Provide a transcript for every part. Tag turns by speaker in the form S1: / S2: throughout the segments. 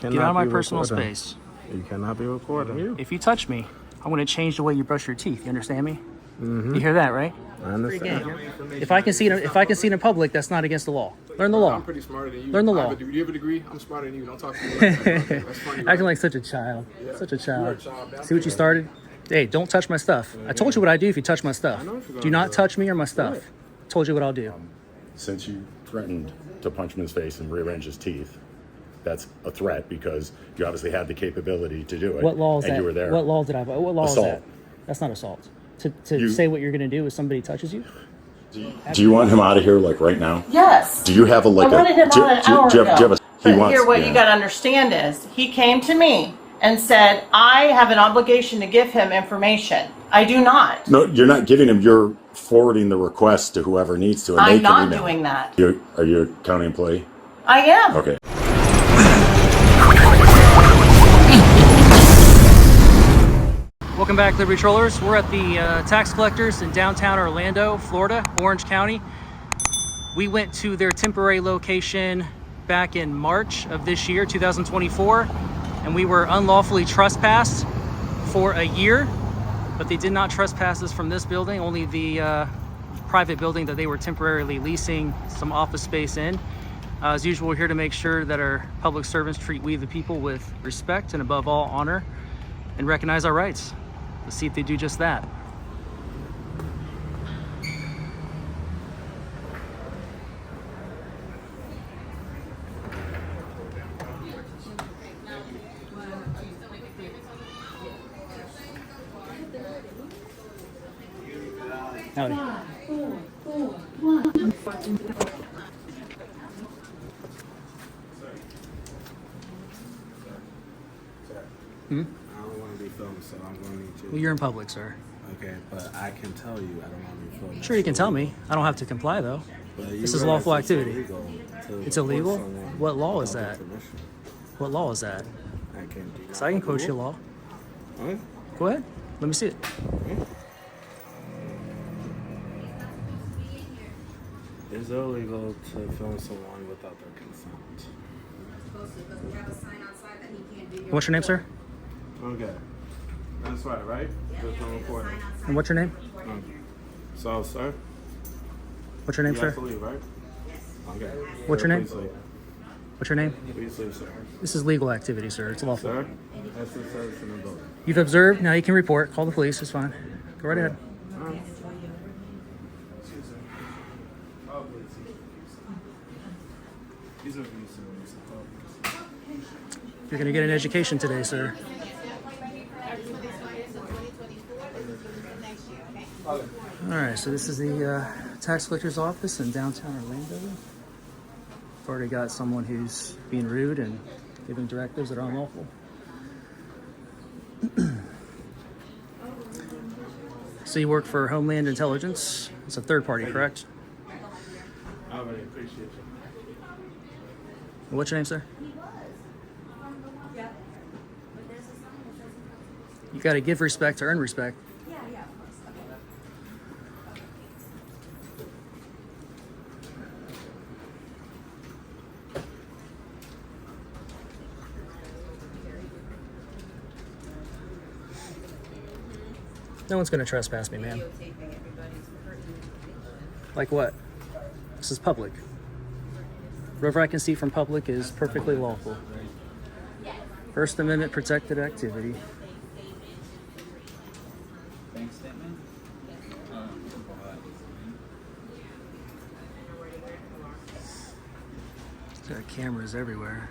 S1: Get out of my personal space.
S2: You cannot be recording.
S1: If you touch me, I'm going to change the way you brush your teeth. You understand me? You hear that, right?
S2: I understand.
S1: If I can see it in public, that's not against the law. Learn the law.
S3: I'm pretty smarter than you.
S1: Learn the law.
S3: Do you have a degree? I'm smarter than you. Don't talk to me like that. Okay, that's funny, right?
S1: Acting like such a child.
S3: Yeah.
S1: Such a child.
S3: You're a child.
S1: See what you started? Hey, don't touch my stuff. I told you what I do if you touch my stuff. Do not touch me or my stuff. Told you what I'll do.
S4: Since you threatened to punch him in his face and rearrange his teeth, that's a threat because you obviously had the capability to do it.
S1: What law is
S4: and
S1: that?
S4: You were there.
S1: What law did I? What law
S4: Assault.
S1: is that? That's not assault. To say what you're going to do if somebody touches you.
S4: Do you want him out of here like right now?
S5: Yes.
S4: Do you have a like?
S5: I wanted him out an hour ago.
S4: But
S5: here, what you got to understand is he came to me and said, "I have an obligation to give him information." I do not.
S4: No, you're not giving him. You're forwarding the request to whoever needs to. And
S5: I'm
S4: they
S5: not
S4: can email.
S5: doing that.
S4: Are you a county employee?
S5: I am.
S4: Okay.
S1: Welcome back, Liberty Trollers. We're at the tax collectors in downtown Orlando, Florida, Orange County. We went to their temporary location back in March of this year, 2024, and we were unlawfully trespassed for a year, but they did not trespass us from this building, only the private building that they were temporarily leasing some office space in. As usual, we're here to make sure that our public servants treat we the people with respect and above all honor and recognize our rights. Let's see if they do just that. Howdy.
S2: I don't want to be filmed, so I'm going to need you.
S1: Well, you're in public, sir.
S2: Okay, but I can tell you I don't want to be filmed.
S1: Sure, you can tell me. I don't have to comply, though. This is lawful activity. It's illegal? What law is that? What law is that?
S2: I can do
S1: So I can quote you law.
S2: What?
S1: Go ahead. Let me see it.
S2: It's illegal to film someone without their consent.
S1: What's your name, sir?
S2: Okay. That's right? There's no recording.
S1: And what's your name?
S2: So, sir?
S1: What's your name,
S2: You
S1: sir?
S2: have to leave, right? Okay.
S1: What's your name?
S2: Please leave.
S1: What's your name?
S2: Please leave, sir.
S1: This is legal activity, sir. It's lawful.
S2: Sir? That's the service in the building.
S1: You've observed. Now you can report. Call the police. It's fine. Go right ahead. You're going to get an education today, sir. All right, so this is the tax collector's office in downtown Orlando. I've already got someone who's being rude and giving directives that are unlawful. So you work for Homeland Intelligence. It's a third party, correct?
S2: I really appreciate you.
S1: What's your name, sir? You got to give respect to earn respect. No one's going to trespass me, man. Like what? This is public. Whatever I can see from public is perfectly lawful. First Amendment protected activity. Got cameras everywhere.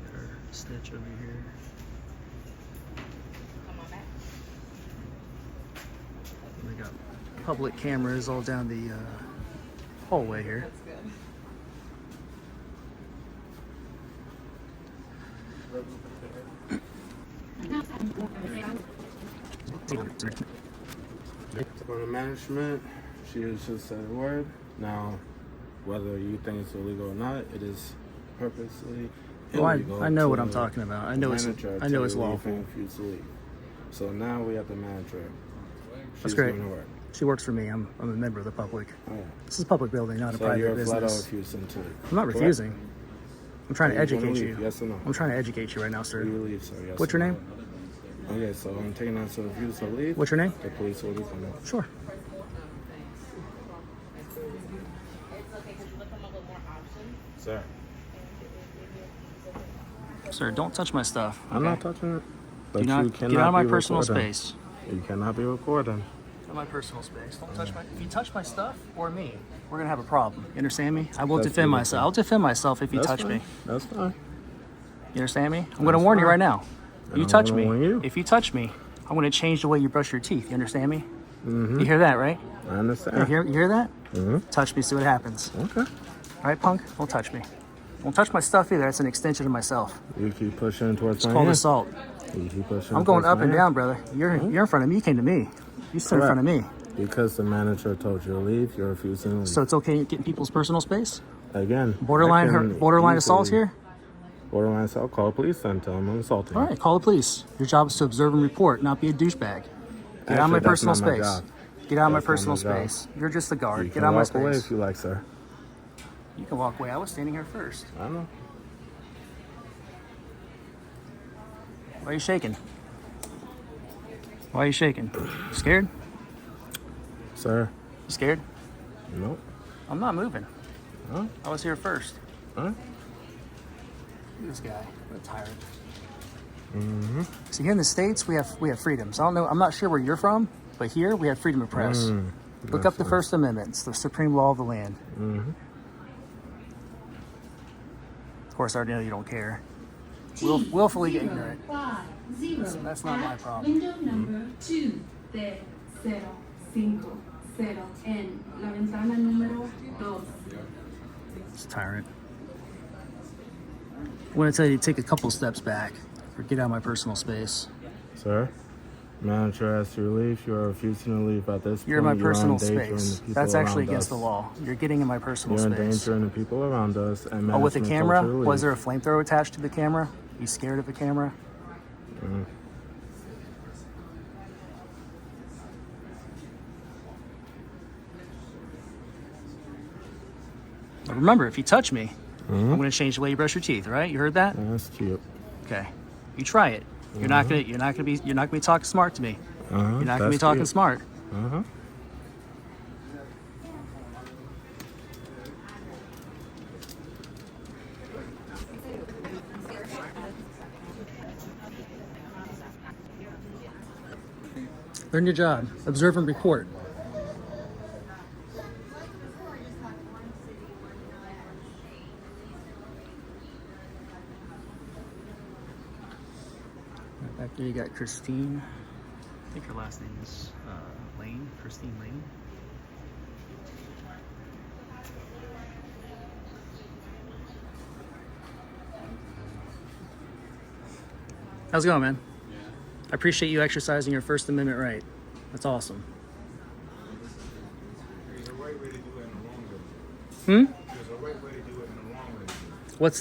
S1: Got our snitch over here. We got public cameras all down the hallway here.
S2: For the management, she has just said a word. Now, whether you think it's illegal or not, it is purposely illegal.
S1: I know what I'm talking about. I know it's lawful.
S2: For you to leave. So now we have the manager.
S1: That's great. She works for me. I'm a member of the public.
S2: Oh, yeah.
S1: This is a public building, not a
S2: So
S1: private
S2: you're
S1: business.
S2: flat out refusing to leave.
S1: I'm not refusing. I'm trying to
S2: Are you gonna
S1: educate
S2: leave?
S1: you.
S2: Yes or no?
S1: I'm trying to educate you right now,
S2: Will
S1: sir.
S2: you leave, sir? Yes
S1: What's
S2: or
S1: your
S2: no?
S1: name?
S2: Okay, so I'm taking that to refuse to leave.
S1: What's your name?
S2: The police will be coming.
S1: Sure.
S2: Sir.
S1: Sir, don't touch my stuff.
S2: I'm not touching it. But
S1: Do not
S2: you
S1: get
S2: cannot
S1: out of my
S2: be
S1: personal
S2: recording.
S1: space.
S2: You cannot be recording.
S1: Out of my personal space. Don't touch my. If you touch my stuff or me, we're gonna have a problem. You understand me? I will
S2: That's
S1: defend
S2: beautiful.
S1: myself. I'll defend myself if you
S2: That's
S1: touch
S2: fine.
S1: me.
S2: That's fine.
S1: You understand me? I'm gonna
S2: That's
S1: warn you
S2: fine.
S1: right now.
S2: And
S1: You
S2: I'm
S1: touch
S2: gonna
S1: me.
S2: warn you.
S1: If you touch me, I'm gonna change the way you brush your teeth. You understand me? You hear that, right?
S2: I understand.
S1: You hear that? Touch me, see what happens.
S2: Okay.
S1: All right, punk? Don't touch me. Don't touch my stuff either. That's an extension of myself.
S2: You keep pushing towards
S1: It's
S2: my
S1: called
S2: hand.
S1: assault.
S2: You keep pushing
S1: I'm going
S2: towards
S1: up
S2: my
S1: and
S2: hand.
S1: down, brother. You're in front of me. You came to me. You stood in front of me.
S2: Because the manager told you to leave, you're refusing to leave.
S1: So it's okay getting people's personal space?
S2: Again,
S1: Borderline
S2: I can
S1: borderline assault
S2: easily-
S1: here?
S2: Borderline assault. Call the police and tell them I'm assaulting.
S1: All right, call the police. Your job is to observe and report, not be a douchebag. Get out of my
S2: Actually,
S1: personal
S2: that's not my
S1: space.
S2: job.
S1: Get out of my
S2: That's not
S1: personal
S2: my job.
S1: space. You're just the guard.
S2: You
S1: Get
S2: can
S1: out of my
S2: walk away
S1: space.
S2: if you like, sir.
S1: You can walk away. I was standing here first.
S2: I know.
S1: Why are you shaking? Why are you shaking? Scared?
S2: Sir.
S1: You scared?
S2: Nope.
S1: I'm not moving.
S2: Huh?
S1: I was here first.
S2: Huh?
S1: Look at this guy. What a tyrant. So here in the States, we have freedoms. I don't know. I'm not sure where you're from, but here we have freedom of press. Look up the First Amendment. It's the supreme law of the land. Of course, I already know you don't care. Willfully ignorant.
S6: 5-0
S1: That's not my problem.
S6: Window number 2T050 en la ventana número 2.
S1: It's a tyrant. I'm going to tell you to take a couple steps back or get out of my personal space.
S2: Sir. Manager asked you to leave. You are refusing to leave at this
S1: You're in
S2: point.
S1: my personal
S2: endangering
S1: space.
S2: the people
S1: That's actually
S2: around
S1: against the
S2: us.
S1: law. You're getting in my personal
S2: You're
S1: space.
S2: endangering the people around us. And
S1: Oh, with the
S2: management told
S1: camera?
S2: you to leave.
S1: Was there a flamethrower attached to the camera? You scared of the camera? Now remember, if you touch me, I'm going to change the way you brush your teeth. Right? You heard that?
S2: That's cute.
S1: Okay. You try it. You're not gonna be talking smart to me. You're not gonna be talking smart. Learn your job. Observe and report. Back there you got Christine. I think her last name is Lane. Christine Lane. How's it going, man? I appreciate you exercising your First Amendment right. That's awesome.
S7: There's a right way to do it and a wrong way. There's a right way to do it and a wrong way.
S1: What's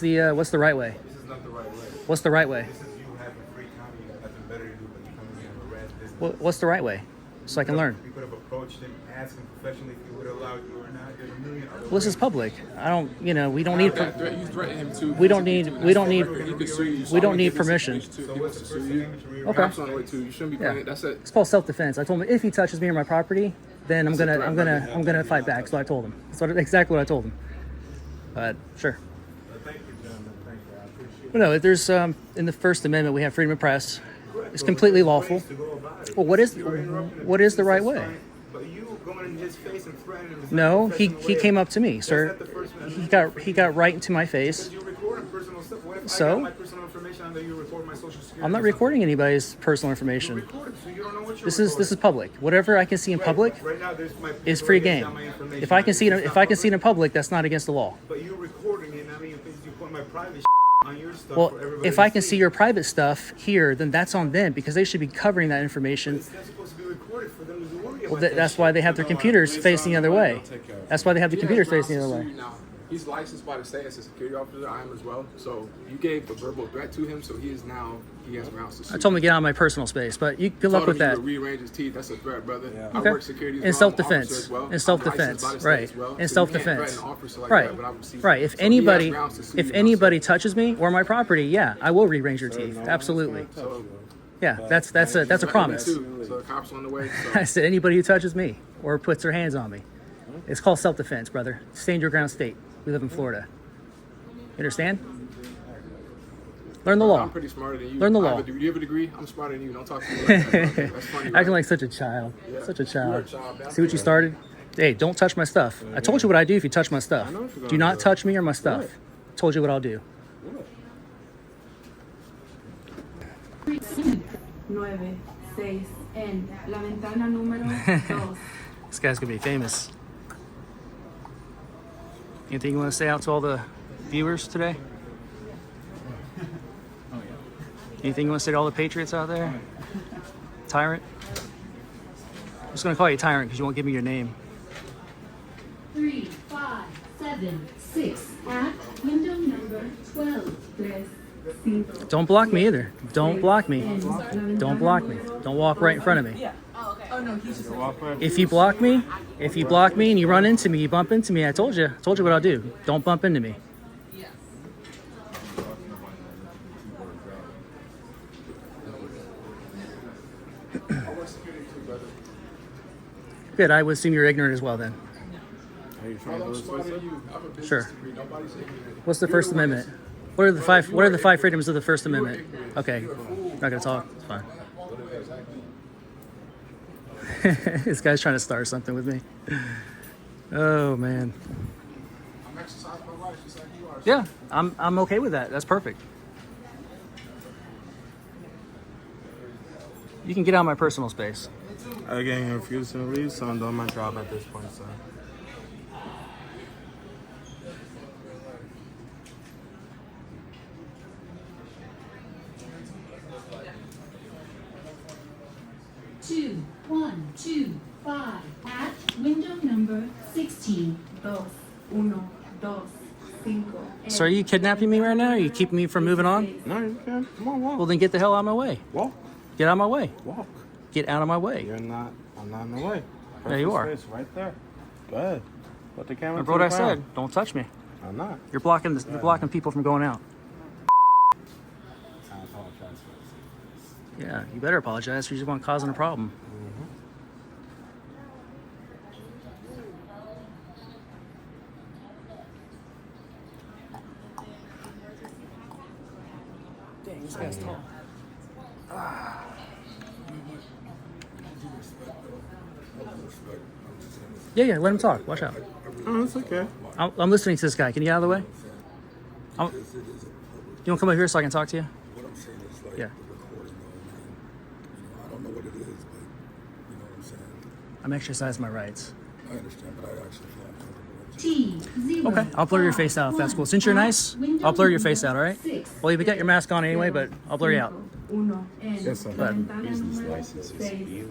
S1: the right way?
S7: This is not the right way.
S1: What's the right way?
S7: This is you having free time. You got nothing better to do but you coming here and harass business.
S1: What's the right way? So I can learn.
S7: We could have approached him, asked him professionally if he would allow you or not. There's a million other
S1: Well, this is
S7: ways.
S1: public. I don't, we don't need,
S3: That threat, you threatened him too.
S1: we don't need, we don't need,
S3: He could sue you.
S1: we don't need
S3: He could
S1: permission.
S3: sue you, too.
S7: So
S3: He
S7: what's
S3: wants
S7: the
S3: to
S7: First
S3: sue you.
S7: Amendment to read?
S1: Okay.
S3: Cops on the way too. You shouldn't be
S1: Yeah.
S3: playing. That's it.
S1: It's called self-defense. I told him if he touches me or my property, then I'm gonna fight back. So I told him. That's exactly what I told him. But sure.
S7: Thank you, gentlemen. Thank you. I appreciate it.
S1: Well, no, there's in the First Amendment we have freedom of press. It's completely lawful.
S7: To go about it.
S1: Well, what is the right way?
S7: But you going in his face and threatening him is
S1: No,
S7: not a
S1: he
S7: professional way
S1: came
S7: of-
S1: up to me,
S7: That's
S1: sir.
S7: not the First Amendment.
S1: He got right into my face.
S7: You're recording personal stuff. What if I
S1: So?
S7: got my personal information on there? You record my social security.
S1: I'm not
S7: or something?
S1: recording anybody's personal
S7: You're
S1: information.
S7: recording, so you don't know what you're
S1: This is
S7: recording.
S1: public. Whatever I can see in
S7: Right,
S1: public
S7: right now, there's my
S1: is
S7: paper
S1: free
S7: right here,
S1: game.
S7: got my information
S1: If I
S7: on
S1: can
S7: it.
S1: see it,
S7: It's
S1: if
S7: not
S1: I can see it in
S7: public,
S1: public, that's not against the law.
S7: but you're recording it. I mean, you put my private on your stuff
S1: Well,
S7: for everybody
S1: if I
S7: to
S1: can see your private stuff here, then that's on them because they should be covering that information.
S7: It's not supposed to be recorded for them to worry
S1: Well,
S7: about that
S1: that's
S7: shit.
S1: why they have their computers facing the other way. That's why they have the computers facing the other way.
S3: He's licensed by the state as a security officer. I am as well. So you gave a verbal threat to him, so he has grounds to sue.
S1: I told him to get out of my personal space, but you good luck
S3: Told
S1: with
S3: him
S1: that.
S3: You would rearrange his teeth. That's a threat, brother. I
S1: Okay.
S3: work security as
S1: In
S3: well.
S1: self-defense.
S3: Well.
S1: In self-defense. Right. In self-defense.
S3: Right.
S1: Right. If anybody touches me or my property, yeah, I will rearrange your teeth. Absolutely. Yeah, that's a promise.
S3: So the cops on the way. So.
S1: I said anybody who touches me or puts their hands on me. It's called self-defense, brother. Stand your ground state. We live in Florida. You understand? Learn the law.
S3: I'm pretty smarter than you.
S1: Learn the law.
S3: Do you have a degree? I'm smarter than you. Don't talk to me like that. That's funny. Right?
S1: Acting like such a child.
S3: Yeah.
S1: Such a child.
S3: You're a child.
S1: See what you started? Hey, don't touch my stuff. I told you what I do if you touch my stuff. Do not touch me or my stuff. Told you what I'll do.
S6: 9, 6 en la ventana número 2.
S1: This guy's gonna be famous. Anything you want to say out to all the viewers today? Anything you want to say to all the patriots out there? Tyrant? I'm just gonna call you Tyrant because you won't give me your name.
S6: 3, 5, 7, 6 at window number 12. 3, 5.
S1: Don't block me either. Don't block me. Don't block me. Don't walk right in front of me. If you block me and you run into me, you bump into me, I told you what I'll do. Don't bump into me. Good, I would assume you're ignorant as well then.
S2: Are you trying to do this with it?
S1: Sure. What's the First Amendment? What are the five freedoms of the First Amendment? Okay, not gonna talk. It's fine. This guy's trying to start something with me. Oh man.
S3: I'm exercising my rights just like you are.
S1: Yeah, I'm okay with that. That's perfect. You can get out of my personal space.
S2: Again, you're refusing to leave, so I'm doing my job at this point, sir.
S6: Two, 1, 2, 5 at window number 16. 2, 1, 2, 5.
S1: So are you kidnapping me right now? Are you keeping me from moving on?
S2: No, you can. Come on, walk.
S1: Well, then get the hell out of my way.
S2: Walk.
S1: Get out of my way.
S2: Walk.
S1: Get out of my way.
S2: I'm not in the way.
S1: Yeah, you are.
S2: Space right there. Go ahead. Put the camera
S1: Remember
S2: to
S1: what
S2: the
S1: I
S2: ground.
S1: said. Don't touch me.
S2: I'm not.
S1: You're blocking people from going out.
S2: I apologize for this.
S1: Yeah, you better apologize for you just want causing a problem. Dang, this guy's tall. Yeah, let him talk. Watch out.
S2: Oh, it's okay.
S1: I'm listening to this guy. Can you get out of the way? You want to come over here so I can talk to you?
S8: What I'm saying is like
S1: Yeah.
S8: the recording I don't know what it is, but you know what I'm saying.
S1: I'm exercising my rights.
S8: I understand, but I actually feel uncomfortable.
S6: T, 0.
S1: Okay, I'll blur your face out if that's cool. Since you're nice, I'll blur your face out, all right? Well, you've got your mask on anyway, but I'll blur you out.
S2: Yes, sir.
S6: Business
S2: It's
S6: licenses.
S2: going to be,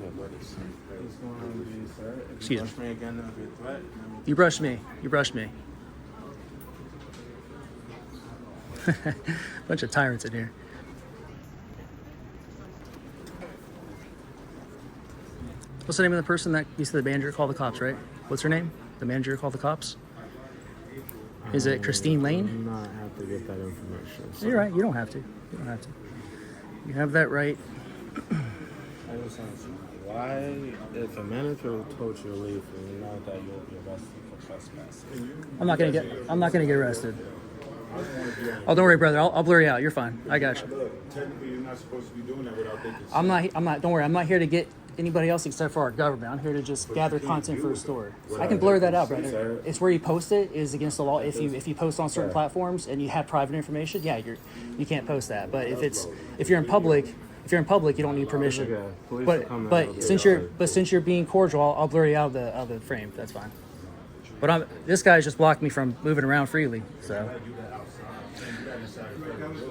S2: sir. If
S1: Excuse
S2: you touch me again, that'll be a threat.
S1: You brushed me. You brushed me. Bunch of tyrants in here. What's the name of the person that you said the manager called the cops, right? What's her name? The manager called the cops? Is it Cristy Lang?
S2: I'm not have to get that information. So.
S1: You're right. You don't have to. You don't have to. You have that right.
S2: I just want to know why, if a manager told you to leave and you know that you'll be arrested for trespassing.
S1: I'm not gonna get arrested. Oh, don't worry, brother. I'll blur you out. You're fine. I got you.
S8: Look, technically you're not supposed to be doing that without thinking.
S1: I'm not. Don't worry. I'm not here to get anybody else except for our government. I'm here to just gather content for a story. I can blur that out, brother. It's where you post it is against the law. If you post on certain platforms and you have private information, yeah, you can't post that. But if you're in public, you don't need permission. But since you're being cordial, I'll blur you out of the frame. That's fine. But this guy's just blocked me from moving around freely. So,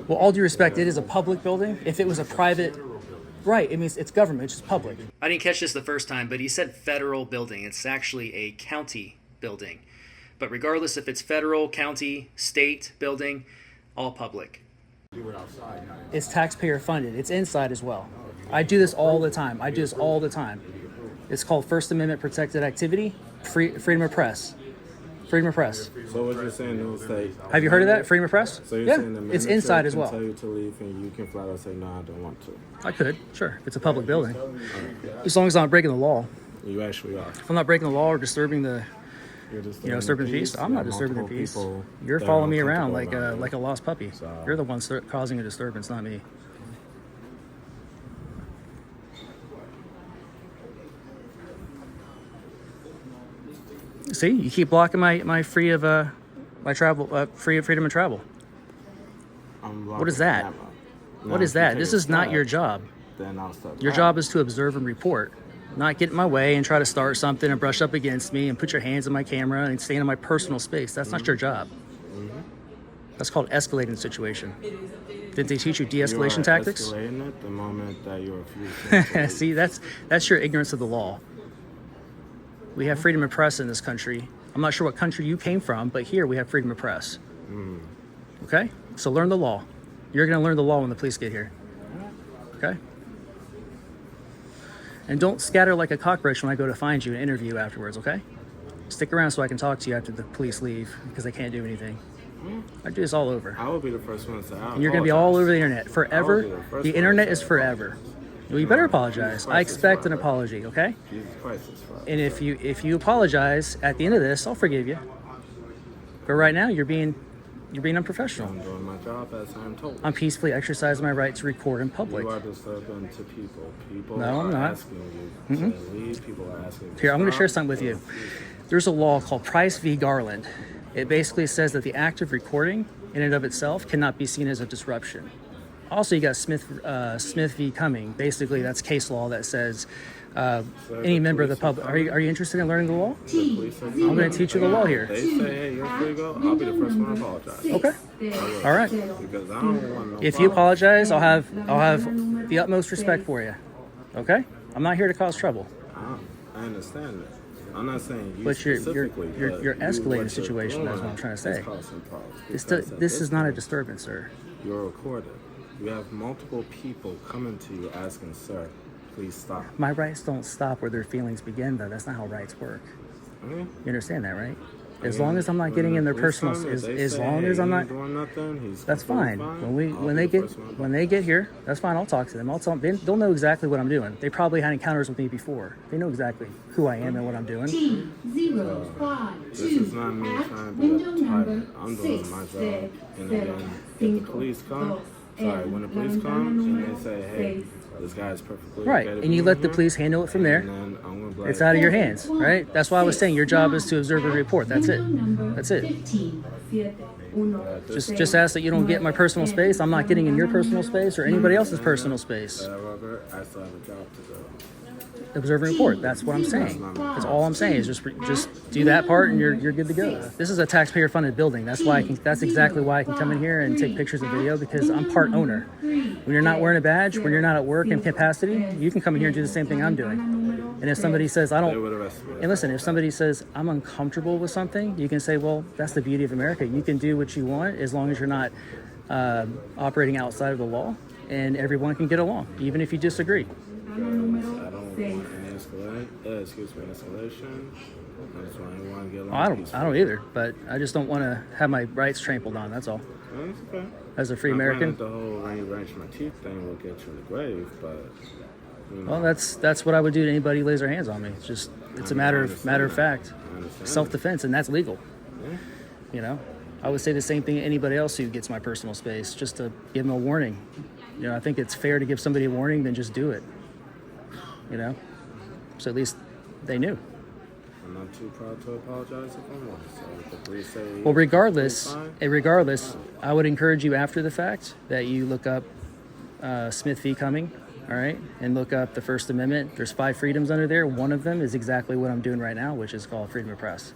S1: well, all due respect, it is a public building. If it was a private, right? It means it's government, it's just public. I didn't catch this the first time, but he said federal building. It's actually a county building. But regardless if it's federal, county, state, building, all public. It's taxpayer funded. It's inside as well. I do this all the time. It's called First Amendment protected activity, freedom of press. Freedom of press.
S2: So what you're saying is that...
S1: Have you heard of that? Freedom of press?
S2: So you're
S1: Yeah,
S2: saying the
S1: it's
S2: manager
S1: inside as
S2: can
S1: well.
S2: tell you to leave and you can flat out say, no, I don't want to.
S1: I could, sure. If it's a public building. As long as I'm not breaking the law.
S2: You actually are.
S1: If I'm not breaking the law or disturbing the,
S2: You're
S1: disturbing the peace, I'm not disturbing the peace. You're following me around like a lost puppy. You're the one causing a disturbance, not me. See, you keep blocking my freedom of travel. What is that? What is that? This is not your job.
S2: Then I'll stop.
S1: Your job is to observe and report, not get in my way and try to start something and brush up against me and put your hands on my camera and stand in my personal space. That's not your job. That's called escalating the situation. Didn't they teach you de-escalation tactics?
S2: Escalating it the moment that you refuse.
S1: See, that's your ignorance of the law. We have freedom of press in this country. I'm not sure what country you came from, but here we have freedom of press. Okay? So learn the law. You're going to learn the law when the police get here. Okay? And don't scatter like a cockroach when I go to find you and interview you afterwards, okay? Stick around so I can talk to you after the police leave because they can't do anything. I do this all over.
S2: I will be the first one to say
S1: And you're going to be all over the internet forever. The internet is forever. Well, you better apologize. I expect an apology, okay?
S2: Jesus Christ is fine.
S1: And if you apologize at the end of this, I'll forgive you. But right now, you're being unprofessional.
S2: I'm doing my job as I'm told.
S1: I'm peacefully exercising my right to record in public.
S2: You are disturbing to people. People
S1: No, I'm
S2: are
S1: not.
S2: asking you to leave. People are asking you to
S1: Here, I'm going to
S2: stop.
S1: share something with you. There's a law called Price v. Garland. It basically says that the act of recording in and of itself cannot be seen as a disruption. Also, you got Smith v. Cumming. Basically, that's case law that says any member of the public. Are you interested in learning the law? I'm going to teach you the law here.
S2: They say, hey, you're free to go. I'll be the first one to apologize.
S1: Okay. All right.
S2: Because I don't want no
S1: If you
S2: problem.
S1: apologize, I'll have the utmost respect for you. Okay? I'm not here to cause trouble.
S2: I understand that. I'm not saying you
S1: But you're
S2: specifically. but
S1: you're
S2: you,
S1: escalating
S2: what
S1: the
S2: you're
S1: situation. That's what I'm
S2: doing
S1: trying to
S2: is
S1: say.
S2: causing problems.
S1: This
S2: Because at
S1: this is not a
S2: point,
S1: disturbance, sir.
S2: You're recorded. You have multiple people coming to you asking, sir, please stop.
S1: My rights don't stop where their feelings begin, though. That's not how rights work.
S2: Okay?
S1: You understand that, right? As
S2: Yeah.
S1: long as I'm not getting in their personal, as long as I'm not,
S2: doing nothing,
S1: that's fine. When
S2: I'll be the first one to
S1: when they get here, that's fine. I'll talk to them. They'll know exactly what I'm doing. They probably had encounters with me before. They know exactly who I am and what I'm doing.
S2: This is not me trying to be a tyrant. I'm doing my job. And again, if the police come, when the police come and they say, hey, this guy is perfectly
S1: Right,
S2: okay to
S1: and you
S2: be
S1: let the
S2: here,
S1: police handle it from there.
S2: and then I'm gonna be like,
S1: It's out of your hands, right? That's why I was saying your job is to observe and report. That's it. That's it. Just ask that you don't get in my personal space. I'm not getting in your personal space or anybody else's personal space.
S2: Robert, I still have a job to do.
S1: Observe and report. That's what I'm saying. That's all I'm saying is just do that part and you're good to go. This is a taxpayer funded building. That's why that's exactly why I can come in here and take pictures and video because I'm part owner. When you're not wearing a badge, when you're not at work in capacity, you can come in here and do the same thing I'm doing. And if somebody says I
S2: They
S1: don't
S2: would arrest me.
S1: and listen, if somebody says I'm uncomfortable with something, you can say, well, that's the beauty of America. You can do what you want as long as you're not operating outside of the law and everyone can get along, even if you disagree.
S2: I don't want any escalation. I just want to get along.
S1: I don't either, but I just don't want to have my rights trampled on. That's all.
S2: That's okay.
S1: As a free
S2: Now,
S1: American.
S2: granted, the whole wrench my teeth thing will get you in the grave, but you know,
S1: Well, that's what I would do to anybody who lays their hands on me. It's a matter of fact,
S2: I understand
S1: self-defense, and that's legal.
S2: Yeah.
S1: You know, I would say the same thing to anybody else who gets my personal space, just to give them a warning. You know, I think it's fair to give somebody a warning than just do it. You know, so at least they knew.
S2: I'm not too proud to apologize if I'm wrong. So if the police say,
S1: Well, regardless,
S2: fine,
S1: I would encourage you after the fact that you look up Smith v. Cumming, all right, and look up the First Amendment. There's 5 freedoms under there. One of them is exactly what I'm doing right now, which is called freedom of press.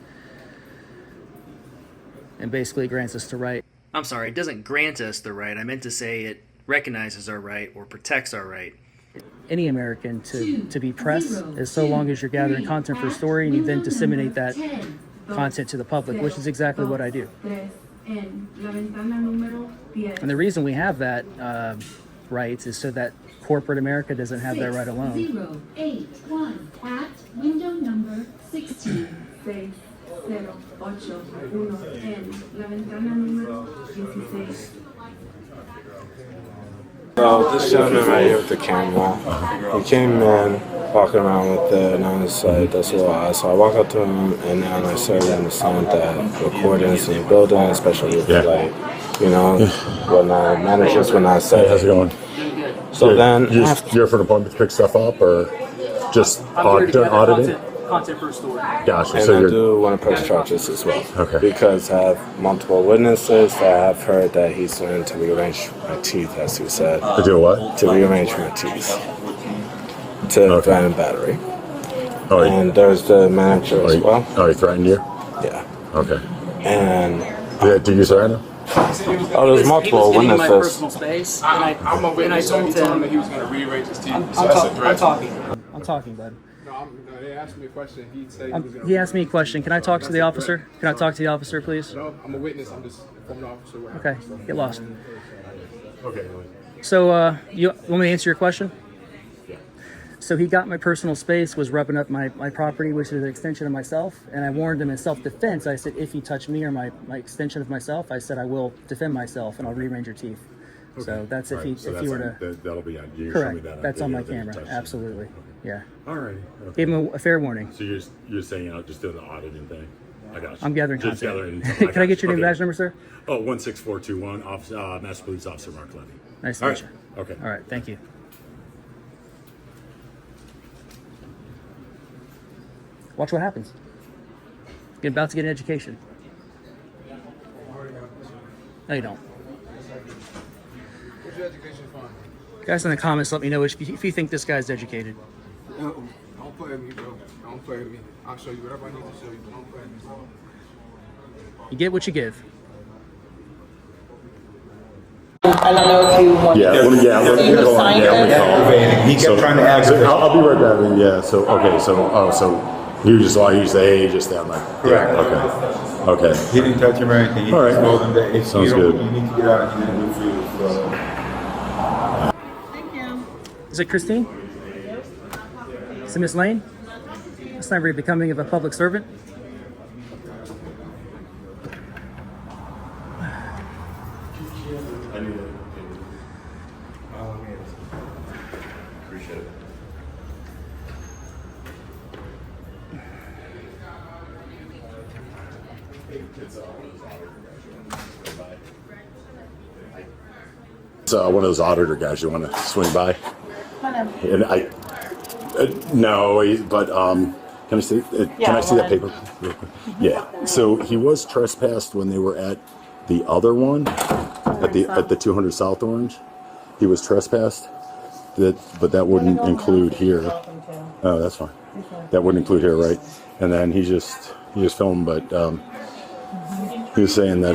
S1: And basically it grants us the right. I'm sorry, it doesn't grant us the right. I meant to say it recognizes our right or protects our right. Any American to be press, as so long as you're gathering content for a story and you then disseminate that content to the public, which is exactly what I do.
S6: En la ventana número 10.
S1: And the reason we have that rights is so that corporate America doesn't have that right alone.
S6: 081 at window number 16. 6, 0, 8, 1 en la ventana número 16.
S2: So this gentleman right here with the camera, he came in walking around with it, and I was like, that's a little odd. So I walk up to him, and then I started to understand that recordings in the building, especially with like, you know, when managers when I say,
S4: How's it going?
S2: So then
S4: You're for an appointment to pick stuff up, or just auditing?
S1: Content per story.
S4: Gotcha.
S2: and
S4: So
S2: I
S4: you're
S2: do want to press charges as well.
S4: Okay.
S2: Because I have multiple witnesses that have heard that he's planning to rearrange my teeth, as he said.
S4: to do what?
S2: To rearrange my teeth. To threaten battery.
S4: Oh,
S2: And there's the manager as well.
S4: Oh, he threatened you?
S2: Yeah.
S4: Okay.
S2: And
S4: Yeah, do you threaten him?
S2: oh, there's multiple
S1: He was getting my
S2: witnesses.
S1: personal space,
S3: I'm a witness.
S1: and I
S3: He
S1: told
S3: told him that
S1: him,
S3: he was going to rearrange his teeth.
S1: I'm
S3: So that's a threat.
S1: talking, bud.
S3: No, they asked me a question. He said he was going to.
S1: He asked me a question. Can I talk to the officer? Can I talk to the officer, please?
S3: No, I'm a witness. I'm just informing the officer. What
S1: Okay,
S3: happened.
S1: get lost.
S4: Okay.
S1: So, you want me to answer your question? So he got my personal space, was rubbing up my property, which is an extension of myself, and I warned him in self-defense. I said, if you touch me or my extension of myself, I said I will defend myself and I'll rearrange your teeth. So that's if he were to.
S4: That'll be on you. Show me
S1: Correct.
S4: that
S1: That's on my
S4: video that you
S1: camera.
S4: touched.
S1: Absolutely. Yeah.
S4: All right. Okay.
S1: Gave him a fair warning.
S4: So you're saying just doing the auditing thing? I got you.
S1: I'm gathering
S4: Just
S1: content.
S4: gathering.
S1: Can I get your name and badge number, sir?
S4: Oh, 16421, Master Police Officer Mark Levy.
S1: Nice to
S4: All
S1: meet
S4: right.
S1: you.
S4: Okay.
S1: All right. Thank you. Watch what happens. You're about to get an education. No, you don't.
S3: What's your education fund?
S1: Guys in the comments, let me know if you think this guy's educated.
S3: No, don't play with me, bro. Don't play with me. I'll show you whatever I need to show you. Don't play with me.
S1: You get what you give.
S5: I don't know if you want
S4: Yeah, let me
S5: to
S4: go on.
S5: sign
S4: Yeah, let me
S5: this.
S4: call.
S9: He kept trying to aggravate.
S4: I'll be right back. Yeah. So okay. So he was just like, he say, hey, just that, like.
S9: Correct.
S4: Yeah, okay.
S9: He didn't touch him or anything. He
S4: All right.
S9: just told him that if
S4: Sounds
S9: you don't,
S4: good.
S9: you need to get out and you need to do for you.
S1: Is it Christine? Is it Miss Lane? That's not very becoming of a public servant.
S4: Appreciate it. It's one of those auditor guys you want to swing by. And no, but can I see? Can
S5: Yeah,
S4: I see that
S5: one.
S4: paper real quick? Yeah. So he was trespassed when they were at the other one, at the 200 South Orange. He was trespassed. But that wouldn't include here. Oh, that's fine. That wouldn't include here, right? And then he just filmed, but he was saying that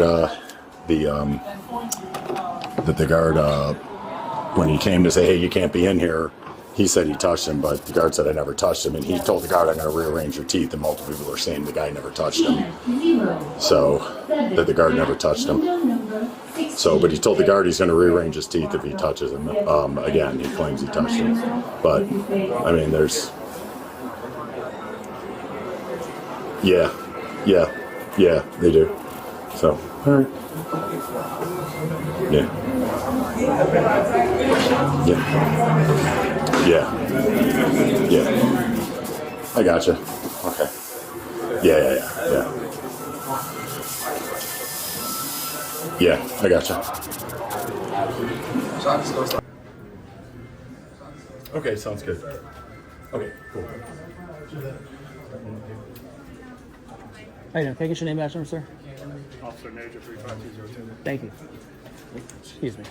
S4: the guard when he came to say, hey, you can't be in here, he said he touched him, but the guard said I never touched him, and he told the guard I'm going to rearrange your teeth, and multiple people are saying the guy never touched him, so that the guard never touched him. So, but he told the guard he's going to rearrange his teeth if he touches him. Again, he claims he touched him, but I mean, there's, yeah, they do. So, all right. Yeah. I gotcha. Okay. Yeah, I gotcha. Okay, sounds good. Okay, cool.
S1: How you doing? Can I get your name, badge number, sir?
S7: Officer Major 35202.
S1: Thank you. Excuse me.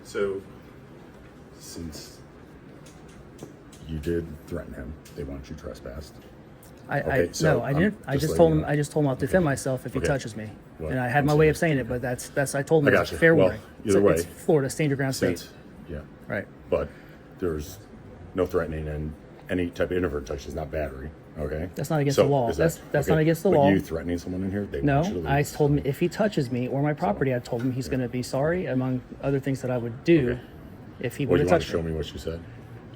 S4: So, since you did threaten him, they want you trespassed. Okay, so,
S1: No, I didn't. I
S4: just
S1: just
S4: letting
S1: told
S4: you
S1: him.
S4: know.
S1: I just told him I'll defend myself if he
S4: Okay.
S1: touches me,
S4: Well,
S1: and I had my
S4: I'm
S1: way of
S4: saying-
S1: saying it. But that's I told him
S4: I
S1: it's
S4: gotcha.
S1: fair
S4: Well,
S1: warning.
S4: either way,
S1: it's Florida, stand your ground state.
S4: Since, yeah,
S1: Right.
S4: but there's no threatening, any type of inadvertent touch is not battery. Okay.
S1: That's not against the law. That's not against the
S4: but
S1: law.
S4: You threatening someone in here? They want you to
S1: No,
S4: leave.
S1: I told him if he touches me or my property, I told him he's going to be sorry, among other things that I would do if he
S4: Well,
S1: would
S4: you
S1: have
S4: want to
S1: touched
S4: show
S1: me.
S4: me what you said?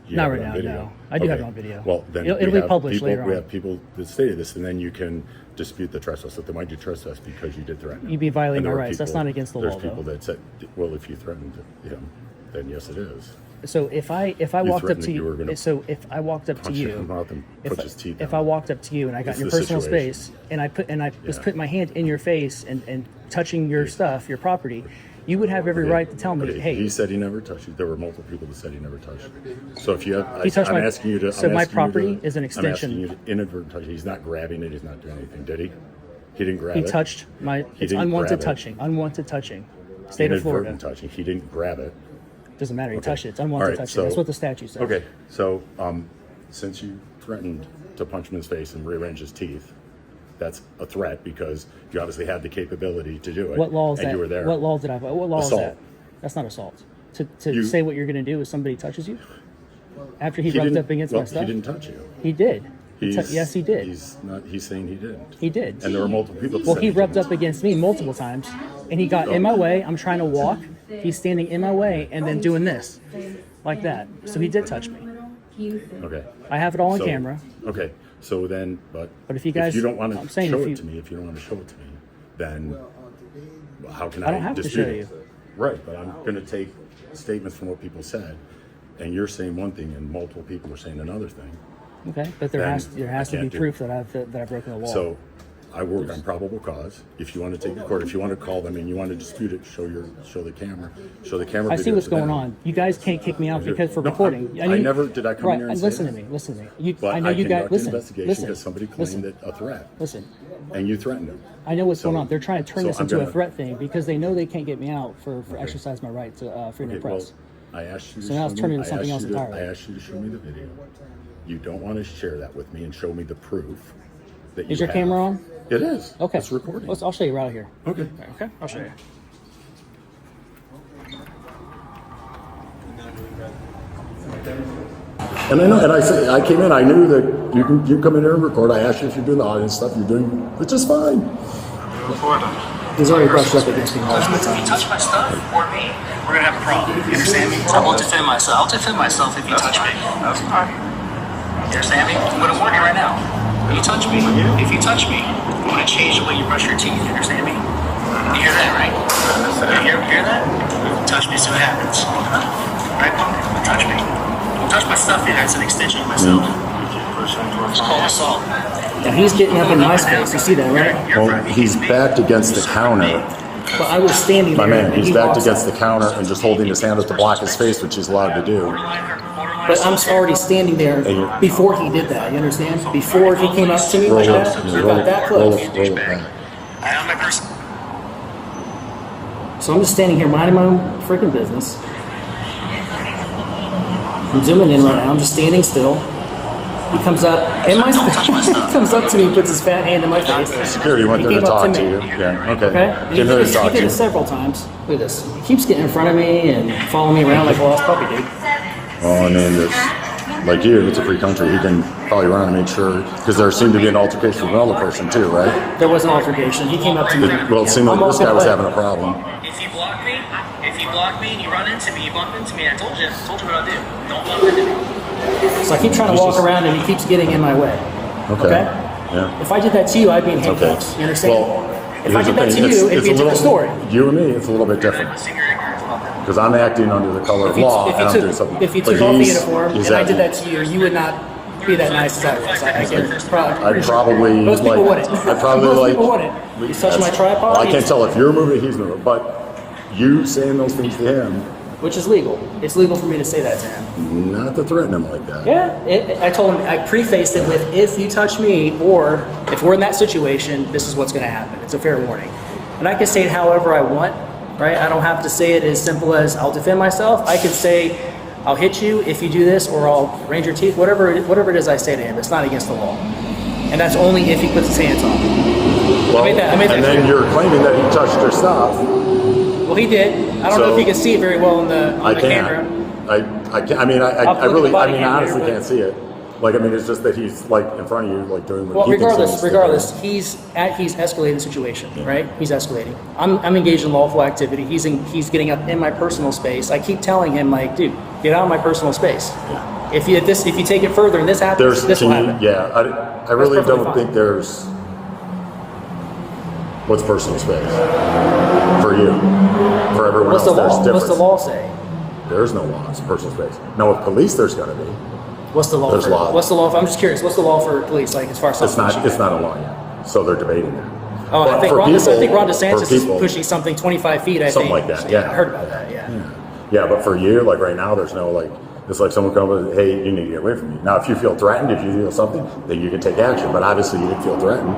S4: You
S1: Not
S4: have
S1: right
S4: it on
S1: now,
S4: video?
S1: no. I do have it on video.
S4: Well, then
S1: It'll
S4: we
S1: be
S4: have
S1: published
S4: people,
S1: later
S4: We
S1: on.
S4: have people that stated this, and then you can dispute the trespass. So they might do trespass because you did threaten.
S1: You'd be violating
S4: And there
S1: my
S4: are
S1: rights. That's
S4: people-
S1: not against the
S4: there's
S1: law,
S4: people
S1: though.
S4: that said, well, if you threatened him, then yes, it is.
S1: So if I walked up
S4: threatened
S1: to
S4: that you were
S1: you,
S4: gonna
S1: so if I walked up to
S4: punch him in the
S1: you,
S4: mouth and put his teeth
S1: if
S4: down.
S1: I walked up to you and I got
S4: It's
S1: in your
S4: the
S1: personal
S4: situation.
S1: space and I was
S4: Yeah.
S1: putting my hand in your face and touching your stuff, your property, you would have every
S4: Okay.
S1: right to tell me,
S4: Okay,
S1: hey,
S4: he said he never touched you. There were multiple people that said he never touched you. So if you have,
S1: He touched
S4: I'm
S1: my-
S4: asking you to.
S1: so
S4: I'm
S1: my
S4: asking you
S1: property
S4: to-
S1: is an extension.
S4: I'm asking you to inadvertent touch. He's not grabbing it. He's not doing anything. Did he? He didn't grab
S1: he
S4: it.
S1: touched my. It's
S4: didn't
S1: unwanted
S4: grab it.
S1: touching. Unwanted touching. State of Florida.
S4: Inadvertent touching. He didn't grab it.
S1: Doesn't matter. He
S4: Okay.
S1: touched it. It's unwanted
S4: All right,
S1: touching.
S4: so-
S1: That's what the statute says.
S4: Okay, so since you threatened to punch him in his face and rearrange his teeth, that's a threat because you obviously had the capability to do it.
S1: What law is
S4: and
S1: that?
S4: you were there.
S1: What law did I? What law
S4: Assault.
S1: is that? That's not assault. To
S4: You-
S1: say what you're going to do if somebody touches you after he
S4: He
S1: rubbed
S4: didn't-
S1: up against
S4: well,
S1: my stuff.
S4: He didn't touch you.
S1: He did.
S4: He's-
S1: Yes, he did.
S4: He's not. He's saying he didn't.
S1: He did.
S4: And there were multiple people. That
S1: Well,
S4: said
S1: he rubbed
S4: didn't.
S1: up against me multiple times, and he got in my way. I'm trying to walk. He's standing in my way and then doing this, like that. So he did touch me.
S4: Okay.
S1: I have it all on
S4: So-
S1: camera.
S4: Okay. So then, but
S1: if you guys-
S4: you don't want
S1: I'm
S4: to
S1: saying
S4: show
S1: if
S4: it
S1: you-
S4: to me, if you don't want to show it to me, then how can
S1: I don't have to
S4: dispute
S1: show
S4: it?
S1: you.
S4: Right, but I'm going to take statements from what people said, and you're saying one thing, and multiple people are saying another thing.
S1: Okay, but there
S4: Then
S1: has to
S4: I
S1: be
S4: can't do
S1: proof that I've broken the law.
S4: So I work on probable cause. If you want to take the court, if you want to call them and you want to dispute it, show the camera.
S1: I see
S4: video
S1: what's
S4: to
S1: going
S4: them.
S1: on. You guys can't kick me out because for
S4: No,
S1: recording.
S4: I never did. I come in here and
S1: listen
S4: say
S1: to
S4: that?
S1: me. Listen to me.
S4: But
S1: I know you guys.
S4: conducted an
S1: Listen.
S4: investigation
S1: Listen.
S4: because somebody claimed
S1: Listen.
S4: it a threat,
S1: Listen.
S4: and you threatened them.
S1: I know what's
S4: So-
S1: going on. They're trying to turn
S4: so
S1: this
S4: I'm
S1: into a
S4: gonna-
S1: threat thing because they know they can't get me out for exercise my right to freedom of
S4: Okay, well,
S1: press.
S4: I asked you to
S1: So now
S4: show
S1: it's
S4: me-
S1: turning into
S4: I
S1: something
S4: asked
S1: else
S4: you to-
S1: entirely.
S4: I asked you to show me the video. You don't want to share that with me and show me the proof that you
S1: Is your
S4: have.
S1: camera on?
S4: It is.
S1: Okay.
S4: It's recording.
S1: I'll show you right here.
S4: Okay.
S1: Okay. I'll show you.
S4: And I know, and I said, I came in, I knew that you come in here and record. I asked you if you're doing the audience stuff. You're doing, which is fine.
S1: He's already brushed up against me multiple
S10: If you
S1: times.
S10: touch my stuff or me, we're gonna have a problem. You understand me? I won't defend myself. I'll defend myself if you touch me. That's fine. You understand me? I'm gonna warn you right now. You touch me. If you touch me, I'm gonna change the way you brush your teeth. You understand me? You hear that, right? You hear that? Touch me, see what happens. Right, punk? Touch me. Don't touch my stuff here. That's an extension of myself. It's called assault.
S1: Now he's getting up in my space. You see that, right?
S4: Well, he's backed against the counter.
S1: But I was standing there.
S4: My man,
S1: and
S4: he's
S1: he
S4: backed
S1: walks
S4: against
S1: up.
S4: the counter and just holding his hand up to block his face, which he's allowed to do.
S1: But I'm already standing there before he did that. You understand? Before he came up to me
S4: Roll
S1: like
S4: it,
S1: that,
S4: roll
S1: about
S4: it,
S1: that
S4: roll
S1: close.
S4: it, roll it back.
S10: I am my person.
S1: So I'm just standing here minding my own freaking business. I'm zooming in right now. I'm just standing still. He comes up in my he comes up to me and puts his fat hand in my face.
S4: Security went there
S1: He
S4: to
S1: came up
S4: talk
S1: to
S4: to
S1: me.
S4: you. Yeah, okay.
S1: Okay? And
S4: Came there to
S1: he
S4: talk to
S1: did
S4: you.
S1: it several times. Look at this. He keeps getting in front of me and following me around like a lost puppy, dude.
S4: Well, I mean, it's, like you, it's a free country. He can probably run and make sure, because there seemed to be an altercation with another person too, right?
S1: There was an altercation. He came up to me.
S4: Well, it seemed like
S1: I'm
S4: this guy was
S1: walking
S4: having a problem.
S10: If you block me and you run into me, you bump into me, I told you what I'll do. Don't bump into me.
S1: So I keep trying to walk around and he keeps getting in my way.
S4: Okay.
S1: Okay?
S4: Yeah.
S1: If I did that to you, I'd be in
S4: Okay.
S1: handcuffs. You understand?
S4: Well,
S1: if I
S4: here's
S1: did
S4: the
S1: that
S4: thing,
S1: to you, it'd
S4: it's
S1: be a different story.
S4: You and me, it's a little bit different. Because I'm acting under the color of law, and I'm doing something.
S1: If you
S4: But
S1: took off the
S4: he's-
S1: uniform
S4: he's
S1: and I did
S4: acting-
S1: that to you, you would not be that nice as I was. I can
S4: I'd probably
S1: most people
S4: like.
S1: wouldn't.
S4: I'd probably
S1: Most
S4: like.
S1: people wouldn't. He's touching my tripod.
S4: Well, I can't
S1: he's-
S4: tell if you're moving, he's moving, but you saying those things to him,
S1: Which is legal. It's legal for me to say that to him.
S4: not to threaten him like that.
S1: Yeah, I told him, I prefaced it with, if you touch me, or if we're in that situation, this is what's gonna happen. It's a fair warning. And I can say it however I want, right? I don't have to say it as simple as, I'll defend myself. I could say, I'll hit you if you do this, or I'll range your teeth, whatever it is I say to him. It's not against the law. And that's only if he puts his hands on me.
S4: Well,
S1: I made that
S4: and then
S1: clear.
S4: you're claiming that he touched your stuff.
S1: Well, he did. I don't know if you can see it very well on the
S4: I
S1: camera.
S4: can't. I can't. I mean, I
S1: I'll put
S4: really,
S1: the
S4: I
S1: body
S4: mean,
S1: cam
S4: I honestly
S1: there, but-
S4: can't see it. Like, I mean, it's just that he's like in front of you, like doing what
S1: Well,
S4: he thinks he needs
S1: regardless,
S4: to do.
S1: he's escalating the situation, right? He's escalating. I'm engaged in lawful activity. He's getting up in my personal space. I keep telling him, like, dude, get out of my personal space.
S4: Yeah.
S1: If you take it further and this happens, this will happen.
S4: Yeah, I really
S1: perfectly
S4: don't
S1: fine.
S4: think there's what's personal space for you. For everyone
S1: What's
S4: else,
S1: the
S4: there's
S1: law?
S4: difference.
S1: What's the law say?
S4: There's no law. It's personal space. Now, with police, there's going to be.
S1: What's the law?
S4: There's
S1: for,
S4: law.
S1: What's the law? I'm just curious. What's the law for police? Like as far as
S4: It's not a law yet. So they're debating that.
S1: Oh,
S4: But
S1: I think
S4: for
S1: Ron
S4: people-
S1: DeSantis
S4: for
S1: is
S4: people-
S1: pushing something 25 feet. I
S4: Something
S1: think.
S4: like that, yeah.
S1: I heard about that. Yeah.
S4: Yeah, but for you, like right now, there's no like. It's like someone comes and hey, you need to get away from me. Now, if you feel threatened, if you feel something, then you can take action. But obviously, you didn't feel threatened.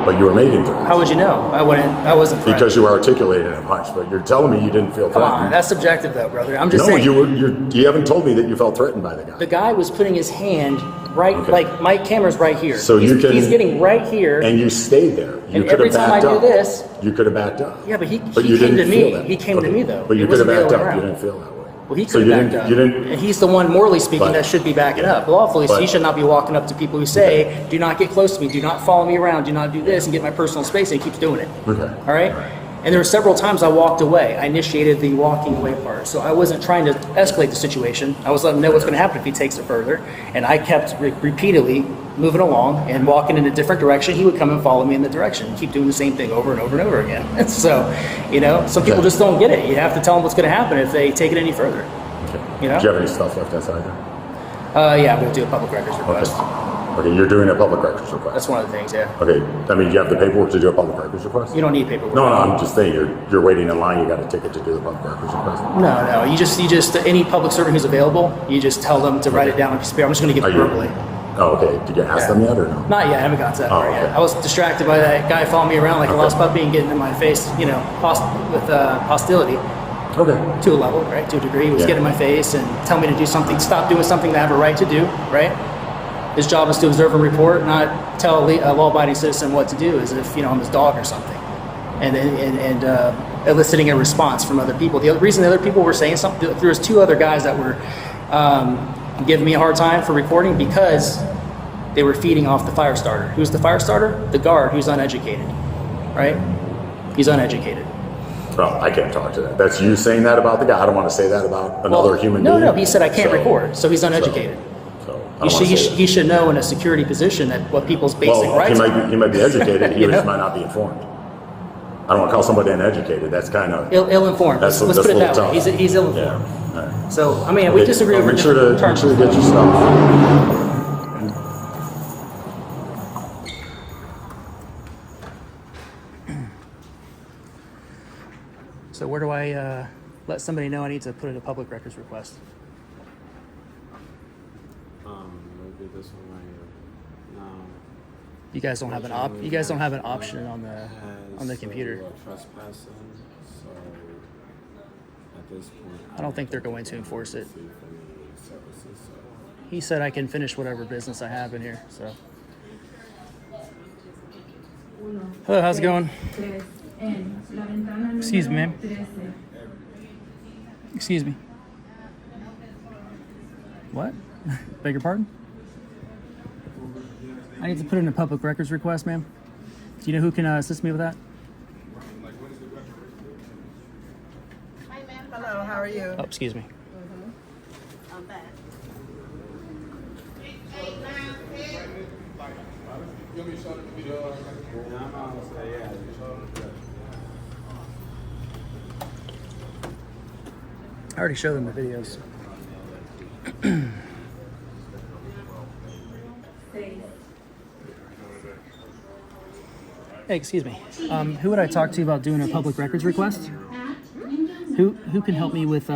S4: But you were making threats.
S1: How would you know? I wasn't. Threatened.
S4: Because you were articulating a punch, but you're telling me you didn't feel
S1: Come
S4: threatened.
S1: on, that's subjective though, brother. I'm just
S4: No,
S1: saying.
S4: you haven't told me that you felt threatened by the guy.
S1: The guy was putting his hand right,
S4: Okay.
S1: like my camera's right here.
S4: So
S1: he's
S4: he's
S1: getting right here.
S4: And you stayed there. You
S1: And
S4: could
S1: every
S4: have
S1: time I
S4: backed
S1: do
S4: up.
S1: this,
S4: You could have backed up.
S1: yeah, but he
S4: you
S1: came
S4: didn't
S1: to
S4: feel
S1: me.
S4: that.
S1: He came to me though.
S4: But you
S1: It
S4: could have
S1: wasn't the
S4: backed
S1: other way
S4: up. You
S1: around.
S4: didn't feel that way.
S1: Well, he
S4: So
S1: could
S4: you
S1: have backed
S4: didn't.
S1: up.
S4: You didn't.
S1: And he's the one, morally speaking,
S4: But-
S1: that should be backing up. Lawfully,
S4: but-
S1: he should not be walking up to people who say, "Do not get close to me. Do not follow me around. Do not do this," and get my personal space. And he keeps doing it.
S4: Okay.
S1: All right. And there were several times I walked away. I initiated the walking away part. So I wasn't trying to escalate the situation. I was letting him know what's going to happen if he takes it further. And I kept repeatedly moving along and walking in a different direction. He would come and follow me in the direction and keep doing the same thing over and over and over again. So, some people just don't get it. You have to tell them what's going to happen if they take it any further.
S4: Okay.
S1: You know?
S4: Do you have any stuff left inside there?
S1: Yeah, I'm going to do a public records request.
S4: Okay, you're doing a public records request.
S1: That's one of the things, yeah.
S4: Okay, I mean, you have the paperwork to do a public records request?
S1: You don't need paperwork.
S4: No, I'm just saying you're waiting in line. You got a ticket to do the public records request.
S1: No. You just any public servant who's available, you just tell them to write it down on a piece of paper. I'm just going to give it verbally.
S4: Oh, okay. Did you ask them yet or no?
S1: Not yet. I haven't got to that part yet.
S4: okay.
S1: I was distracted by that guy following me around like a lost puppy and getting in my face, with hostility.
S4: Okay.
S1: To a level, right? To a degree. He was
S4: Yeah.
S1: getting in my face and tell me to do something, stop doing something that I have a right to do, right? His job is to observe and report, not tell a law-abiding citizen what to do as if, I'm his dog or something. And eliciting a response from other people. The reason the other people were saying something, there was two other guys that were giving me a hard time for recording because they were feeding off the fire starter. Who's the fire starter? The guard, who's uneducated, right? He's uneducated.
S4: Well, I can't talk to that. That's you saying that about the guy. I don't want to say that about another human being.
S1: No, he said I can't record, so he's uneducated. He should know in a security position that what people's basic rights are.
S4: He might be educated. He
S1: You know?
S4: just might not be informed. I don't want to call somebody uneducated. That's kind of
S1: Ill-informed. Let's put it that way. He's ill-informed.
S4: Yeah. All right.
S1: So, I mean, we disagree over
S4: Make sure
S1: different
S4: to
S1: terms.
S4: get your stuff.
S1: So where do I let somebody know I need to put in a public records request?
S2: Maybe this one right here. No.
S1: You guys don't have an option on the computer.
S2: Trespassing. So at this point,
S1: I don't think they're going to enforce it. He said I can finish whatever business I have in here. So. Hello, how's it going? Excuse me, ma'am. Excuse me. What? Beg your pardon? I need to put in a public records request, ma'am. Do you know who can assist me with that?
S5: Hi, ma'am. Hello, how are you?
S1: Oh, excuse me.
S5: I'm back.
S1: I already showed them the videos. Hey, excuse me. Who would I talk to about doing a public records request? Who can help me with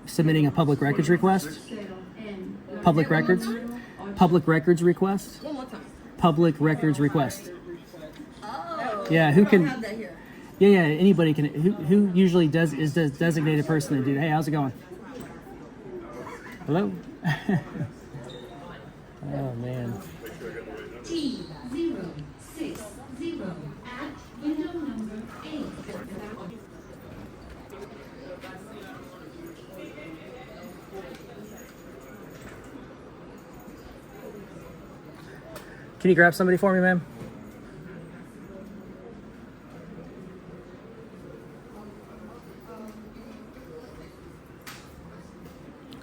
S1: submitting a public records request? Public records? Public records request?
S11: One more time.
S1: Public records request.
S11: Oh.
S1: Yeah, who can?
S11: I have that here.
S1: Yeah, anybody can. Who usually is the designated person to do that? Hey, how's it going? Hello? Oh, man.
S6: T060 at window number 8.
S1: Can you grab somebody for me, ma'am?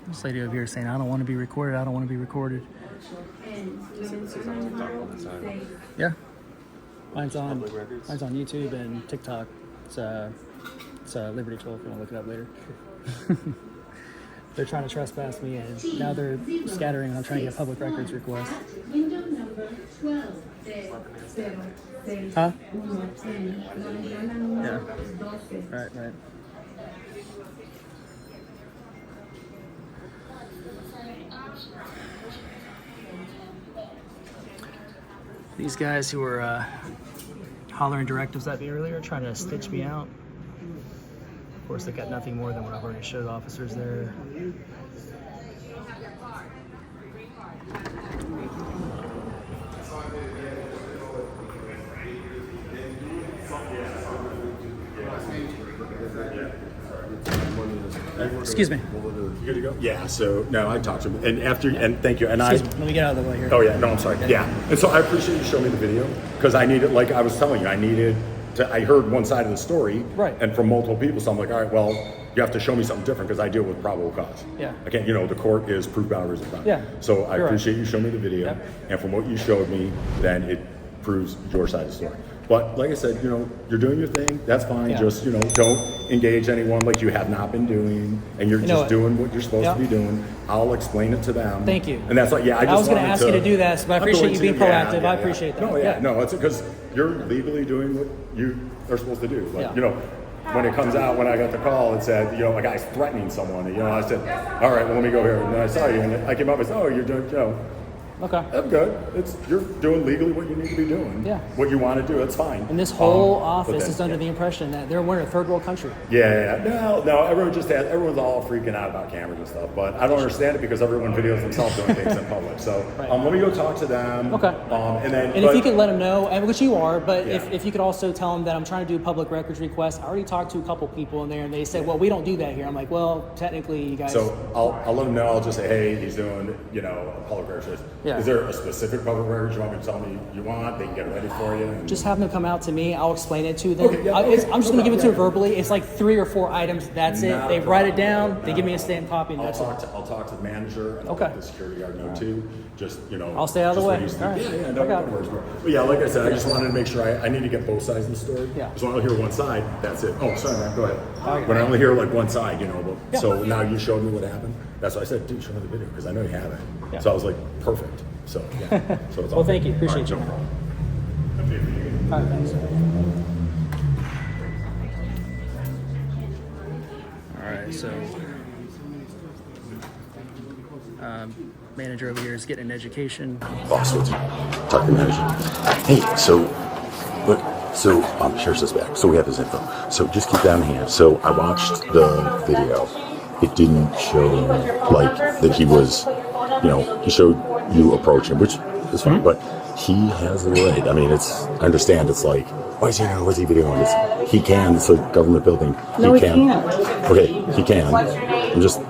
S1: This lady over here is saying, I don't want to be recorded. I don't want to be recorded. Yeah. Mine's on YouTube and TikTok. It's Liberty 12 if you want to look it up later. They're trying to trespass me, and now they're scattering, and I'm trying to get public records request.
S6: Window number 12.
S1: Huh? Yeah. Right. These guys who were hollering directives at me earlier, trying to stitch me out. Of course, they got nothing more than what I've already showed officers there. Excuse me.
S4: You good to go? Yeah, so, no, I talked to him, and thank you, and
S1: Excuse me, let me get out of the way here.
S4: Oh yeah, no, I'm sorry, yeah. And so I appreciate you showing me the video, because I needed, like I was telling you, I heard one side of the story,
S1: right,
S4: and from multiple people, so I'm like, all right, well, you have to show me something different, because I deal with probable cause.
S1: Yeah.
S4: I can't, the court is proof beyond reasonable doubt.
S1: Yeah.
S4: So I appreciate you showing me the video, and from what you showed me, then it proves your side of the story. But like I said, you're doing your thing. That's fine. Just, don't engage anyone like you have not been doing, and you're just doing what you're supposed to be doing. I'll explain it to them.
S1: Thank you.
S4: And that's like, I
S1: was going to ask you to do that, but I appreciate you being proactive. I appreciate that.
S4: No, it's because you're legally doing what you are supposed to do. Like, when it comes out, when I got the call, it said, a guy's threatening someone. And, I said, all right, well, let me go here. And then I saw you, and I came up and said, oh, you're doing,
S1: Okay.
S4: That's good. You're doing legally what you need to be doing.
S1: Yeah.
S4: What you want to do, that's fine.
S1: And this whole office is under the impression that we're in a third world country.
S4: Yeah. No, everyone's all freaking out about cameras and stuff, but I don't understand it because everyone videos themselves doing things in public. So let me go talk to them.
S1: Okay.
S4: And
S1: if you could let them know, which you are, but if you could also tell them that I'm trying to do a public records request. I already talked to a couple people in there, and they said, well, we don't do that here. I'm like, well, technically, you guys.
S4: So I'll let them know. I'll just say, hey, he's doing, a public records.
S1: Yeah.
S4: Is there a specific public records you want me to tell me you want? They can get it ready for you.
S1: Just have them come out to me. I'll explain it to them.
S4: Okay,
S1: I'm just going to give it to them verbally. It's like 3 or 4 items. That's it. They write it down. They give me a stamped copy, and that's it.
S4: I'll talk to the manager, and I'll let the security guard know too. Just,
S1: I'll stay out of the way.
S4: All right. No worries. But yeah, like I said, I just wanted to make sure I need to get both sides of the story.
S1: Yeah.
S4: Because when I hear one side, that's it. Oh, sorry, man. Go ahead. When I only hear like one side, but so now you showed me what happened. That's why I said, dude, show me the video because I know you have it. Yeah. So I was like, perfect. So yeah. So it's
S1: well, thank you. Appreciate you.
S4: No problem.
S1: All right, thanks. All right, so manager over here is getting an education.
S4: Boss, what's talk to manager. Hey, so look, here's this back. So we have his info. So just keep that in hand. So I watched the video. It didn't show like that he was, he showed you approaching, which is fine, but he has the right. I mean, I understand it's like, why is he videoing this? He can, it's a government building.
S5: No, he can't.
S4: Okay, he can. I'm just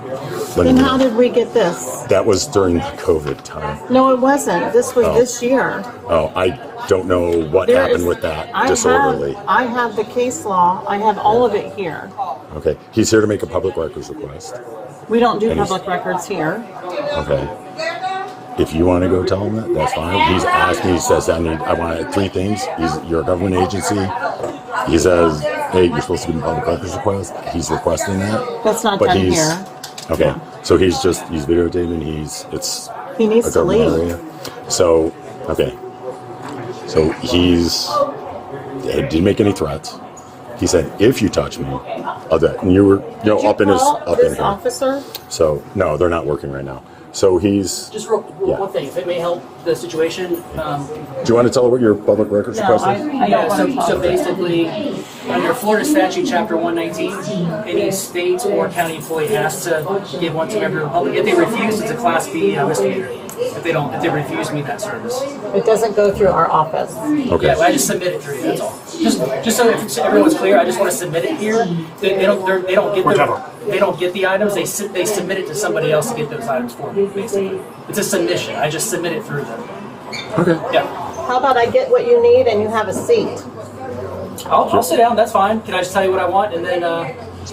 S5: Then how did we get this?
S4: That was during the COVID time.
S5: No, it wasn't. This was this year.
S4: Oh, I don't know what happened with that disorderly.
S5: I have the case law. I have all of it here.
S4: Okay, he's here to make a public records request.
S5: We don't do public records here.
S4: Okay. If you want to go tell him that, that's fine. He's asked me, he says, I want 3 things. You're a government agency. He says, hey, you're supposed to give him a public records request. He's requesting that.
S5: That's not done here.
S4: Okay, so he's videotaping,
S5: he needs to leave.
S4: Area. So, okay. So he didn't make any threats. He said, if you touch me, I'll do it. And you were, up in here.
S5: Officer?
S4: So, no, they're not working right now. So he's...
S1: Just one thing, if it may help the situation.
S4: Do you want to tell her what your public records request is?
S1: So basically, under Florida Statute Chapter 119, any state or county employee has to give one to a member of the public. If they refuse, it's a Class B misdemeanor. If they refuse me that service.
S5: It doesn't go through our office.
S4: Okay.
S1: Yeah, I just submit it through you, that's all. Just so everyone's clear, I just want to submit it here. They don't get the items. They submit it to somebody else to get those items for me. Basically, it's a submission. I just submit it through them.
S4: Okay.
S1: Yeah.
S5: How about I get what you need and you have a seat?
S1: I'll sit down. That's fine. Can I just tell you what I want and then?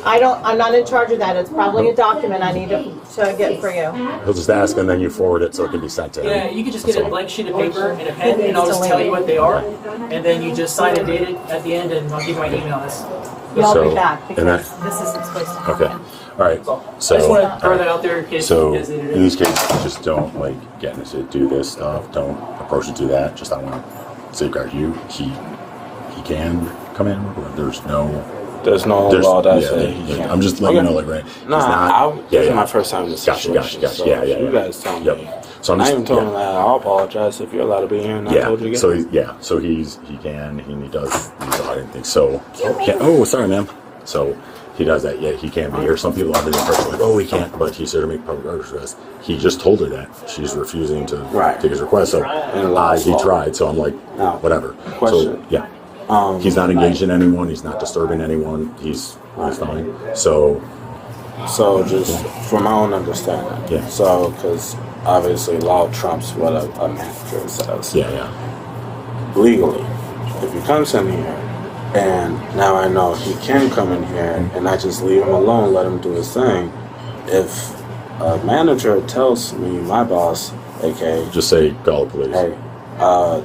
S5: I'm not in charge of that. It's probably a document I need to get for you.
S4: He'll just ask and then you forward it so it can be sent to him.
S1: Yeah, you can just get a blank sheet of paper and a pen, and I'll just tell you what they are, and then you just sign and date it at the end, and I'll give you my email.
S5: Y'all
S4: So,
S5: be back
S4: and
S5: because
S4: that-
S5: this isn't supposed to happen.
S4: Okay. All right. So,
S1: I just want to throw that out there in case
S4: So
S1: you guys needed
S4: in
S1: it.
S4: these cases, just don't like get into do this stuff. Don't approach it to that. Just I want to safeguard you. He can come in. There's no
S2: law that says
S4: yeah,
S2: he can't.
S4: I'm just letting you know, like, right?
S2: Nah, this is my first time in this
S4: Gotcha.
S2: situation. So
S4: Yeah.
S2: You guys tell me.
S4: Yep. So I'm
S2: I
S4: just,
S2: even told him that I'll apologize if you're allowed to be here, and I told you to get
S4: So he does. I didn't think so. Oh, sorry, ma'am. So he does that. Yeah, he can't be here. Some people are the impression like, oh, he can't, but he's here to make public request. He just told her that she's refusing to take his request. So he tried. So I'm like, whatever.
S2: Question.
S4: So yeah. He's not engaged in anyone. He's not disturbing anyone. He's fine. So
S2: just for my own understanding.
S4: Yeah.
S2: So, because obviously law trumps what a manager says.
S4: Yeah.
S2: Legally, if he comes in here, and now I know he can come in here, and I just leave him alone, let him do his thing. If a manager tells me, my boss, aka,
S4: just say call the police.
S2: Hey,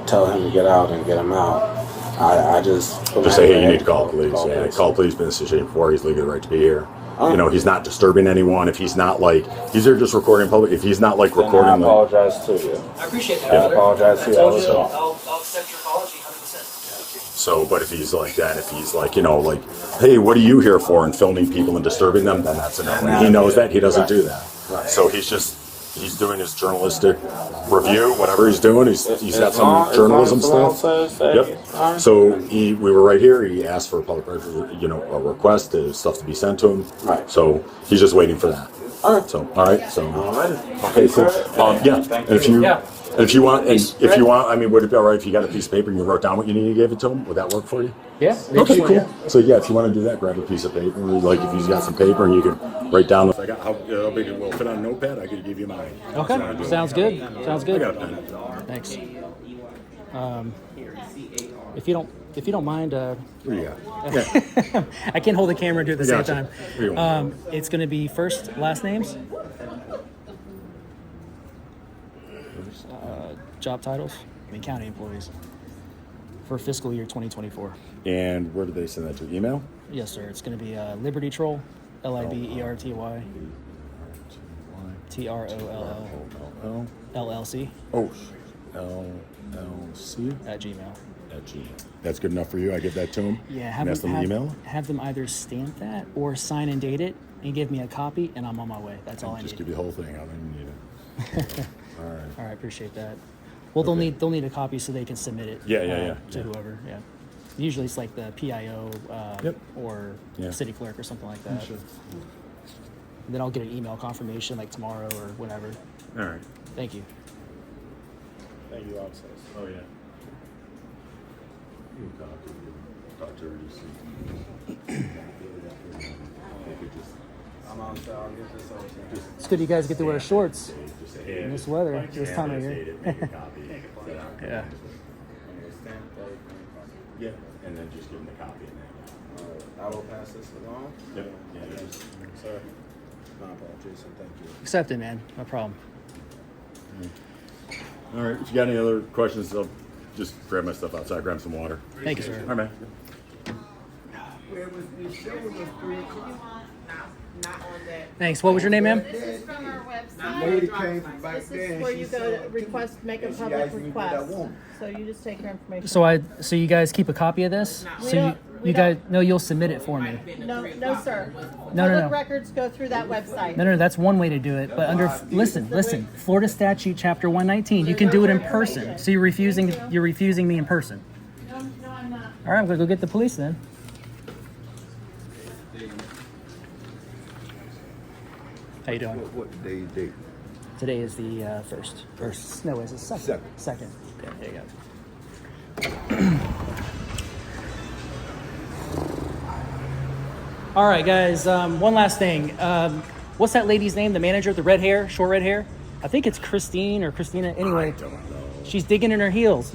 S2: tell him to get out and get him out. I just
S4: say, hey, you need to call the police. Yeah, call the police. Been in this situation before. He's legally right to be here. You know, he's not disturbing anyone. If he's not like, he's there just recording in public. If he's not like recording,
S2: I apologize to you.
S1: I appreciate that.
S2: I apologize to you.
S1: I'll accept your apology 100%.
S4: So, but if he's like that, if he's like, like, hey, what are you here for? And filming people and disturbing them, then that's a no. And he knows that. He doesn't do that.
S2: Right.
S4: So he's doing his journalistic review, whatever he's doing. He's got some journalism stuff. Yep. So we were right here. He asked for a public record, a request, stuff to be sent to him.
S2: Right.
S4: So he's just waiting for that.
S2: All right.
S4: So okay, cool. If you want, I mean, would it be all right if you got a piece of paper and you wrote down what you needed and gave it to him? Would that work for you?
S1: Yeah.
S4: Okay, cool. So yeah, if you want to do that, grab a piece of paper. Like if you've got some paper and you can write down. If I got how big it will fit on a notepad, I could give you mine.
S1: Okay. Sounds good. Sounds good.
S4: I got a pen.
S1: Thanks. If you don't mind,
S4: What do you got? Yeah.
S1: I can't hold the camera and do it at the same time.
S4: What do you want?
S1: It's going to be first, last names, job titles, county employees for fiscal year 2024.
S4: And where do they send that to? Email?
S1: Yes, sir. It's going to be Liberty Troll, LIBERTY TROLL LLC.
S4: Oh, LLC
S1: at Gmail.
S4: That's good enough for you. I give that to him.
S1: Yeah, have them either stamp that or sign and date it and give me a copy, and I'm on my way. That's all I need.
S4: Just give you the whole thing. I don't even need it.
S1: All right, appreciate that. Well, they'll need a copy so they can submit it. To whoever. Yeah. Usually it's like the PIO or city clerk or something like that.
S4: Sure.
S1: Then I'll get an email confirmation like tomorrow or whenever.
S4: All right.
S1: Thank you.
S2: Thank you, officers.
S4: Oh yeah. You can talk to her.
S2: I'm on, so I'll get this over to you.
S1: It's good you guys get to wear shorts in this weather, this time of year. Yeah.
S4: Yeah, and then just give them the copy.
S2: I will pass this along.
S4: Yep.
S2: Sir, my apologies, and thank you.
S1: Accept it, man. No problem.
S4: All right. If you got any other questions, I'll just grab my stuff outside, grab some water.
S1: Thank you, sir.
S4: All right, man.
S1: Thanks. What was your name, ma'am?
S11: This is from our website.
S8: Lady came from back
S11: This
S8: there.
S11: is where you go to request, make a public request. So you just take your information.
S1: So you guys keep a copy of this? You'll submit it for me.
S11: No, sir.
S1: No.
S11: Public records go through that website.
S1: No, that's one way to do it. But listen, Florida Statute Chapter 119, you can do it in person. So you're refusing me in person.
S11: No, I'm not.
S1: All right, I'm gonna go get the police then. How you doing?
S8: What day is date?
S1: Today is the first. No, it's the second. Second. Yeah, there you go. All right, guys. One last thing. What's that lady's name? The manager, the red hair, short red hair. I think it's Christine or Christina. Anyway, She's digging in her heels.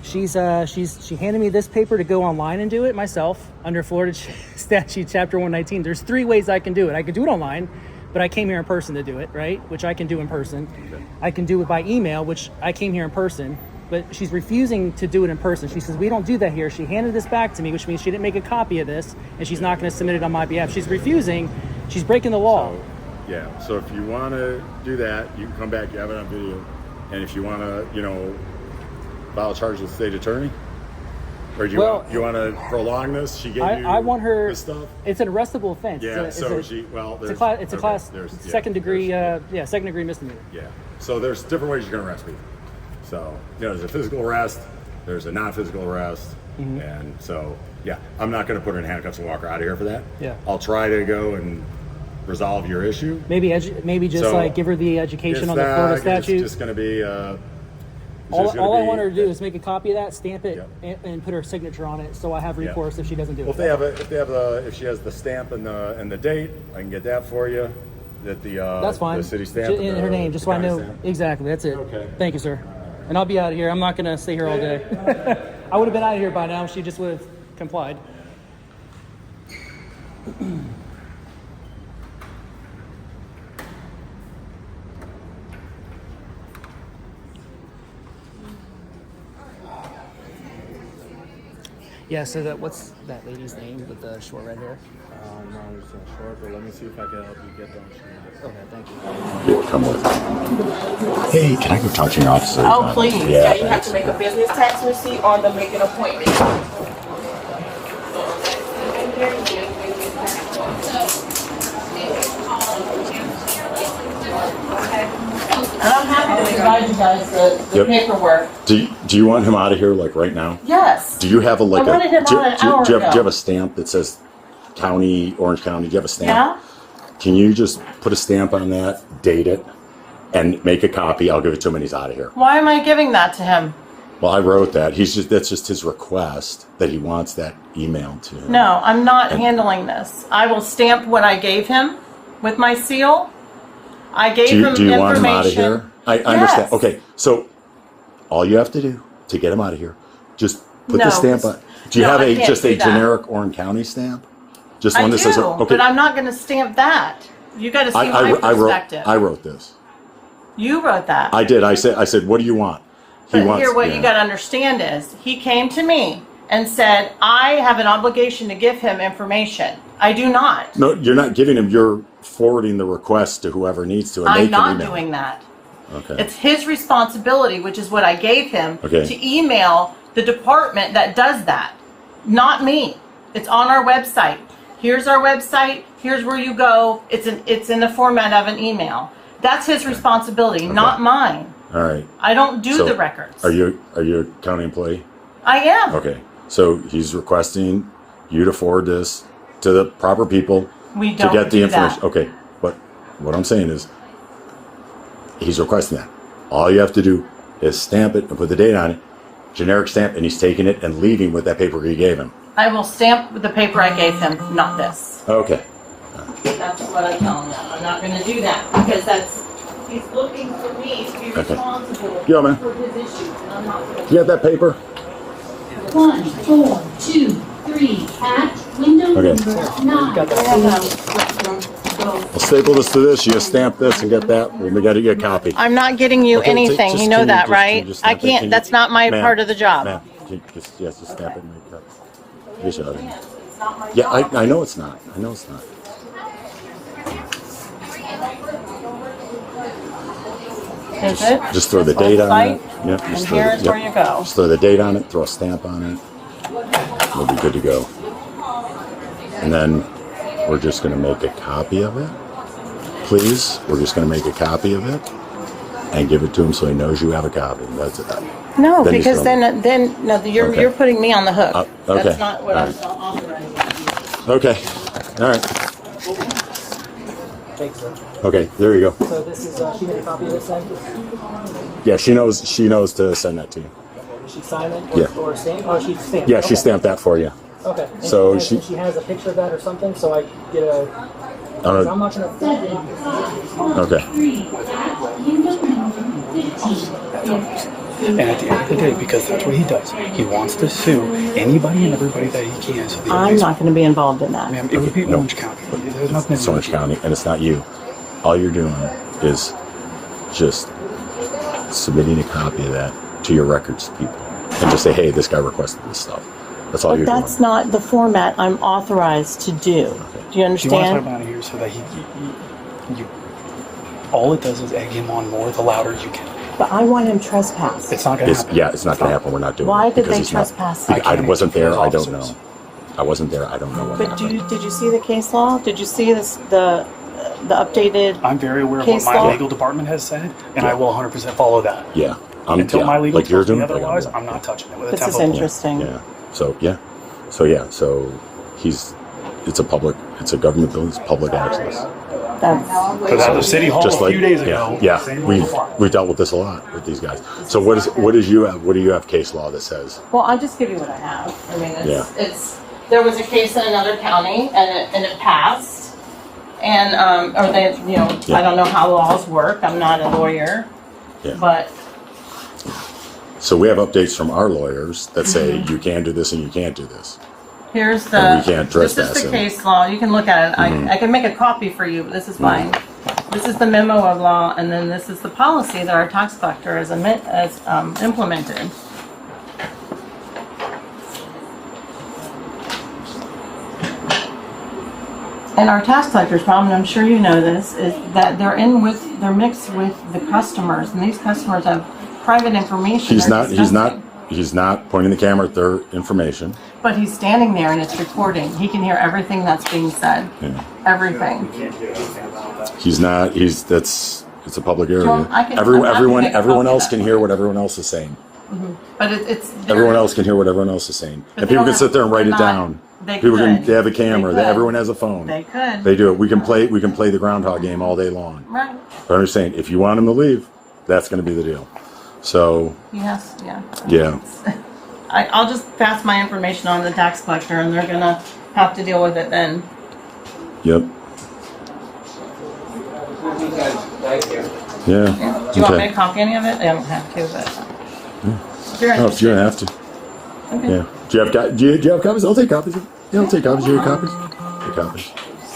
S1: She handed me this paper to go online and do it myself under Florida statute chapter 119. There's 3 ways I can do it. I can do it online, but I came here in person to do it, right? Which I can do in person. Okay. I can do it by email, which I came here in person, but she's refusing to do it in person. She says, we don't do that here. She handed this back to me, which means she didn't make a copy of this, and she's not going to submit it on my behalf. She's refusing. She's breaking the law.
S4: So, yeah, so if you want to do that, you can come back, you have it on video. And if you want to, you know, file a charge with the state attorney? Or do you, want to prolong this? She gave you
S1: I want her,
S4: this stuff?
S1: It's an arrestable offense.
S4: Yeah,
S1: it's a second degree misdemeanor.
S4: Yeah, so there's different ways you can arrest people. So, you know, there's a physical arrest, there's a non-physical arrest, and so, yeah, I'm not going to put her in handcuffs and walk her out of here for that.
S1: Yeah.
S4: I'll try to go and resolve your issue.
S1: Maybe just like give her the education on the Florida statute.
S4: It's just going to be...
S1: all I want her to do is make a copy of that, stamp it, and put her signature on it, so I have recourse if she doesn't do it.
S4: Well, if she has the stamp and the date, I can get that for you.
S1: That's fine.
S4: The city stamp
S1: in her name, just so I know
S4: stamp.
S1: exactly. That's it.
S4: Okay.
S1: Thank you, sir. And I'll be out of here. I'm not gonna stay here all day. I would have been out of here by now if she just would have complied. Yeah, so what's that lady's name with the short red hair?
S2: No, it's short, but let me see if I can help you get those.
S1: Okay, thank you.
S4: Yeah, come with. Hey, can I go talk to your officer?
S12: Oh, please.
S4: Yeah,
S12: you have to make a business tax receipt or to make an appointment.
S5: And I'm happy to provide you guys the paperwork.
S4: Do you want him out of here like right now?
S5: Yes.
S4: Do you have
S5: I wanted him out an hour
S4: do you
S5: ago.
S4: have a stamp that says County, Orange County? Do you have a stamp?
S5: Yeah.
S4: Can you just put a stamp on that, date it, and make a copy? I'll give it to him and he's out of here.
S5: Why am I giving that to him?
S4: Well, I wrote that. That's just his request that he wants that emailed to him.
S5: No, I'm not handling this. I will stamp what I gave him with my seal. I gave him information.
S4: Do you want him out of here? I understand.
S5: Yes.
S4: Okay, so all you have to do to get him out of here, just put the stamp on. Do you have a generic Orange County stamp? Just one that says okay.
S5: But I'm not going to stamp that. You got to see my perspective.
S4: I wrote this.
S5: You wrote that.
S4: I did. I said, what do you want?
S5: But here, what you got to understand is, he came to me and said, I have an obligation to give him information. I do not.
S4: No, you're not giving him. You're forwarding the request to whoever needs to. And
S5: I'm not doing that.
S4: Okay.
S5: It's his responsibility, which is what I gave him,
S4: Okay.
S5: to email the department that does that. Not me. It's on our website. Here's our website. Here's where you go. It's in the format of an email. That's his responsibility, not mine.
S4: All right.
S5: I don't do the records.
S4: Are you a county employee?
S5: I am.
S4: Okay. So he's requesting you to forward this to the proper people
S5: We
S4: to
S5: don't
S4: get the
S5: do
S4: information.
S5: that.
S4: Okay. But what I'm saying is he's requesting that. All you have to do is stamp it and put the date on it, generic stamp, and he's taking it and leaving with that paper you gave him.
S5: I will stamp the paper I gave him, not this.
S4: Okay.
S5: That's what I tell him now. I'm not going to do that because he's looking for me to be responsible
S4: Man.
S5: for his issues, and I'm not going to.
S4: You have that paper?
S13: 1, 4, 2, 3 at window number 9.
S4: I'll staple this to this. You just stamp this and get that. We got to get a copy.
S5: I'm not getting you anything.
S4: just-
S5: You know
S4: can
S5: that,
S4: just-
S5: right?
S4: can you just
S5: I
S4: stamp it?
S5: can't.
S4: Can you-
S5: That's not my
S4: Ma'am,
S5: part of the job.
S4: Ma'am, just stamp it and make a copy. Yes, you ought to. Yeah, I know it's not. I know it's not.
S5: Is it?
S4: Just throw the date on it.
S5: Website,
S4: Yep.
S5: and here's where you go.
S4: Just throw the date on it. Throw a stamp on it. We'll be good to go. And then we're just going to make a copy of it. Please, we're just going to make a copy of it and give it to him so he knows you have a copy. That's it.
S5: No,
S4: Then he's
S5: because
S4: gonna-
S5: then you're putting me on the hook.
S4: okay.
S5: That's not what
S4: All
S5: I'm
S4: right.
S5: authorizing.
S4: Okay. All right.
S1: Thanks, sir.
S4: Okay. There you go.
S1: So this is she made a copy of this then?
S4: Yeah, she knows to send that to you.
S1: Did she sign it
S4: Yeah.
S1: or stamp? Oh, she stamped.
S4: Yeah,
S1: it.
S4: she
S1: Okay.
S4: stamped that for you.
S1: Okay. And
S4: So
S1: she has a picture of that or something, so I get a.
S4: don't know.
S1: I'm not gonna.
S4: Okay.
S13: 3 at window number 15.
S14: And at the end of the day, because that's what he does, he wants to sue anybody and everybody that he can. So
S5: I'm not going to be involved in that.
S14: Ma'am, it would be Orange County. There's nothing.
S4: It's Orange County, and it's not you. All you're doing is just submitting a copy of that to your records people, and just say, "Hey, this guy requested this stuff." That's all
S5: But
S4: you're
S5: that's
S4: doing.
S5: not the format I'm authorized to do. Do you
S14: Do you want to
S5: understand?
S14: talk about it here so that you all it does is egg him on more the louder you can.
S5: But I want him trespassed.
S14: It's not going to happen.
S4: Yeah, it's not going to happen. We're not doing
S5: Why
S4: it.
S5: did
S4: because
S5: they
S4: he's not-
S5: trespass?
S4: I wasn't there. I don't
S14: Officers.
S4: know. I wasn't there. I don't know what
S5: But
S4: happened.
S5: did you see the case law? Did you see this the updated?
S14: I'm very aware of what
S5: Case
S14: my
S5: law?
S14: legal department has said, and I will 100% follow that.
S4: Yeah.
S14: Until my legal
S4: like you're
S14: tells me
S4: doing.
S14: otherwise, I'm not touching it with a
S5: This is
S14: 10-foot pole.
S5: interesting.
S4: Yeah. So it's a government building. It's public access.
S14: Because at the city hall
S4: Just
S14: a few days
S4: yeah,
S14: ago,
S4: yeah,
S14: same rules apply.
S4: we've dealt with this a lot with these guys. So what do you have case law that says?
S5: Well, I'll just give you what I have. I mean,
S4: Yeah.
S5: it's there was a case in another county and it passed, and or they
S4: Yeah.
S5: I don't know how laws work. I'm not a lawyer,
S4: Yeah.
S5: but
S4: So we have updates from our lawyers that say you can do this and you can't do this.
S5: here's
S4: And
S5: the
S4: we can't
S5: this
S4: trespass
S5: is the
S4: him.
S5: case law. You can look at it.
S4: Mhm.
S5: I can make a copy for you, but this is mine. This is the memo of law, and then this is the policy that our tax collector has implemented. And our tax collector's problem, and I'm sure you know this, is that they're mixed with the customers, and these customers have private information.
S4: He's
S5: They're discussing.
S4: He's not pointing the camera at their information.
S5: But he's standing there and it's recording. He can hear everything that's being said.
S4: Yeah.
S5: Everything.
S4: It's a public area.
S5: Well, I can-
S4: everyone
S5: I can
S4: everyone
S5: make a
S4: everyone
S5: copy of
S4: else
S5: that.
S4: can hear what everyone else is saying.
S5: But it's
S4: Everyone else can hear what everyone else is saying.
S5: But
S4: And
S5: they
S4: people
S5: don't
S4: can sit there and write it
S5: have-
S4: down.
S5: they
S4: People
S5: could.
S4: they have a camera.
S5: They could.
S4: Everyone has a phone.
S5: They could.
S4: They do it. We can play the groundhog game all day long.
S5: Right.
S4: But I'm just saying, if you want him to leave, that's going to be the deal. So
S5: Yes, yeah.
S4: yeah,
S5: I'll just pass my information on to the tax collector and they're gonna have to deal with it then.
S4: yep, yeah.
S5: Do you want me to copy any of it? I don't have to, but. If you're
S4: Oh, if you don't have to.
S5: Okay.
S4: Yeah. Do you have copies? I'll take copies. Yeah, I'll take copies. You have copies? Take copies.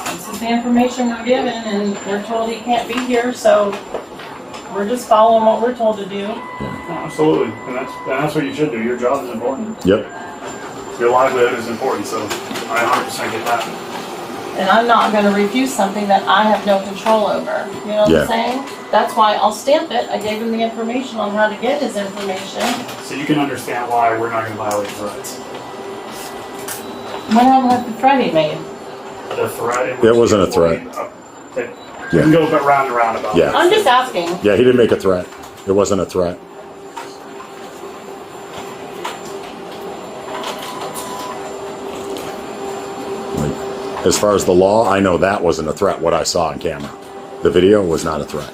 S5: This is the information we're given and we're told he can't be here, so we're just following what we're told to do.
S14: Absolutely, and that's what you should do. Your job is important.
S4: Yep.
S14: Your livelihood is important, so I 100% get that.
S5: And I'm not gonna refuse something that I have no control over. You know what
S4: Yeah.
S5: I'm saying? That's why I'll stamp it. I gave him the information on how to get his information.
S14: So you can understand why we're not going to violate his rights.
S5: When have the threat he made?
S14: The threat.
S4: It wasn't a threat.
S14: You can go round and round about
S4: Yeah.
S5: I'm just asking.
S4: Yeah, he didn't make a threat. It wasn't a threat. Like, as far as the law, I know that wasn't a threat, what I saw on camera. The video was not a threat.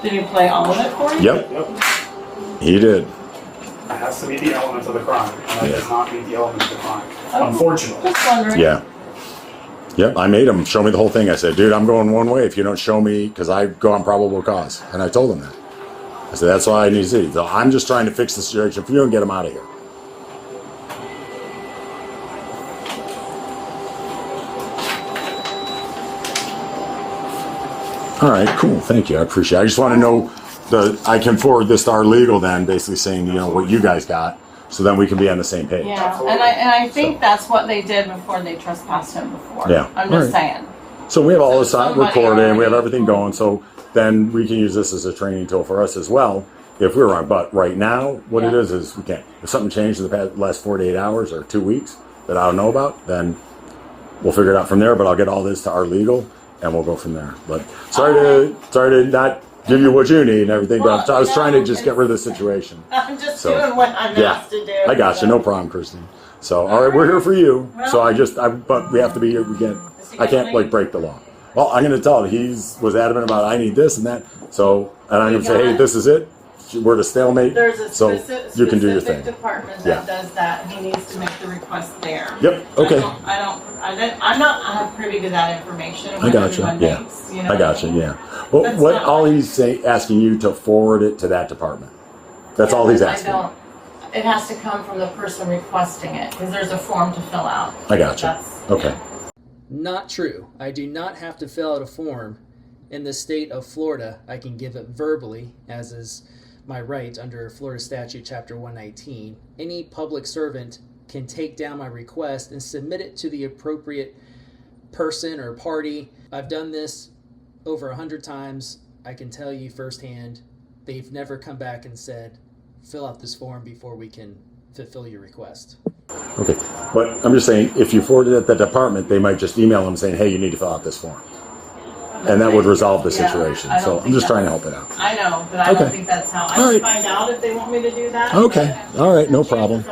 S5: Did he play all of it for you?
S4: Yep, he did.
S14: It has to meet the elements of the crime, and that
S4: Yeah.
S14: does not meet the elements of the crime.
S5: Oh,
S14: Unfortunately.
S5: Just wondering.
S4: Yeah. Yep, I made him show me the whole thing. I said, dude, I'm going one way if you don't show me, because I go on probable cause. And I told him that. I said, that's why I need to see. So I'm just trying to fix the situation for you and get him out of here. All right, cool. Thank you. I appreciate it. I just want to know I can forward this to our legal then, basically saying, what you guys got, so then we can be on the same page.
S5: Yeah, and I think that's what they did before they trespassed him before.
S4: Yeah.
S5: I'm just
S4: Alright.
S5: saying.
S4: So we have all this
S5: somebody
S4: recording, we have
S5: already-
S4: everything going, so then we can use this as a training tool for us as well, if we're wrong. But right now, what it is we can't. If something changed in the last 48 hours or 2 weeks that I don't know about, then we'll figure it out from there. But I'll get all this to our legal, and we'll go from there. But sorry to not give you what you need and everything, but I was trying to just get rid of the situation.
S5: I'm just
S4: So,
S5: doing what I'm
S4: yeah,
S5: asked to do.
S4: I got you, no problem, Christine. So, all right, we're here for you. So but we have to be here. I can't like break the law. Well, I'm going to tell him he was adamant about I need this and that. So, and I'm going to say, hey, this is it. We're to stalemate.
S5: There's a
S4: So you can do your
S5: specific
S4: thing.
S5: department
S4: Yeah.
S5: that does that. He needs to make the request there.
S4: Yep. Okay.
S5: I'm not privy to that information.
S4: I got you.
S5: Everyone
S4: Yeah.
S5: makes,
S4: I got you. Yeah. Well,
S5: That's
S4: what
S5: not
S4: all he's asking you to forward it to that department. That's all he's
S5: I
S4: asking.
S5: don't, it has to come from the person requesting it, because there's a form to fill out.
S4: I got you.
S5: That's-
S4: Okay.
S1: Not true. I do not have to fill out a form. In the state of Florida, I can give it verbally, as is my right under Florida Statute Chapter 119. Any public servant can take down my request and submit it to the appropriate person or party. I've done this over 100 times. I can tell you firsthand, they've never come back and said, fill out this form before we can fulfill your request.
S4: Okay. But I'm just saying, if you forward it at the department, they might just email them saying, hey, you need to fill out this form. And that would resolve the situation. So I'm just trying to help it out.
S5: I know, but I don't think that's how. I can find out if they want me to do that.
S4: Okay. All right. No problem.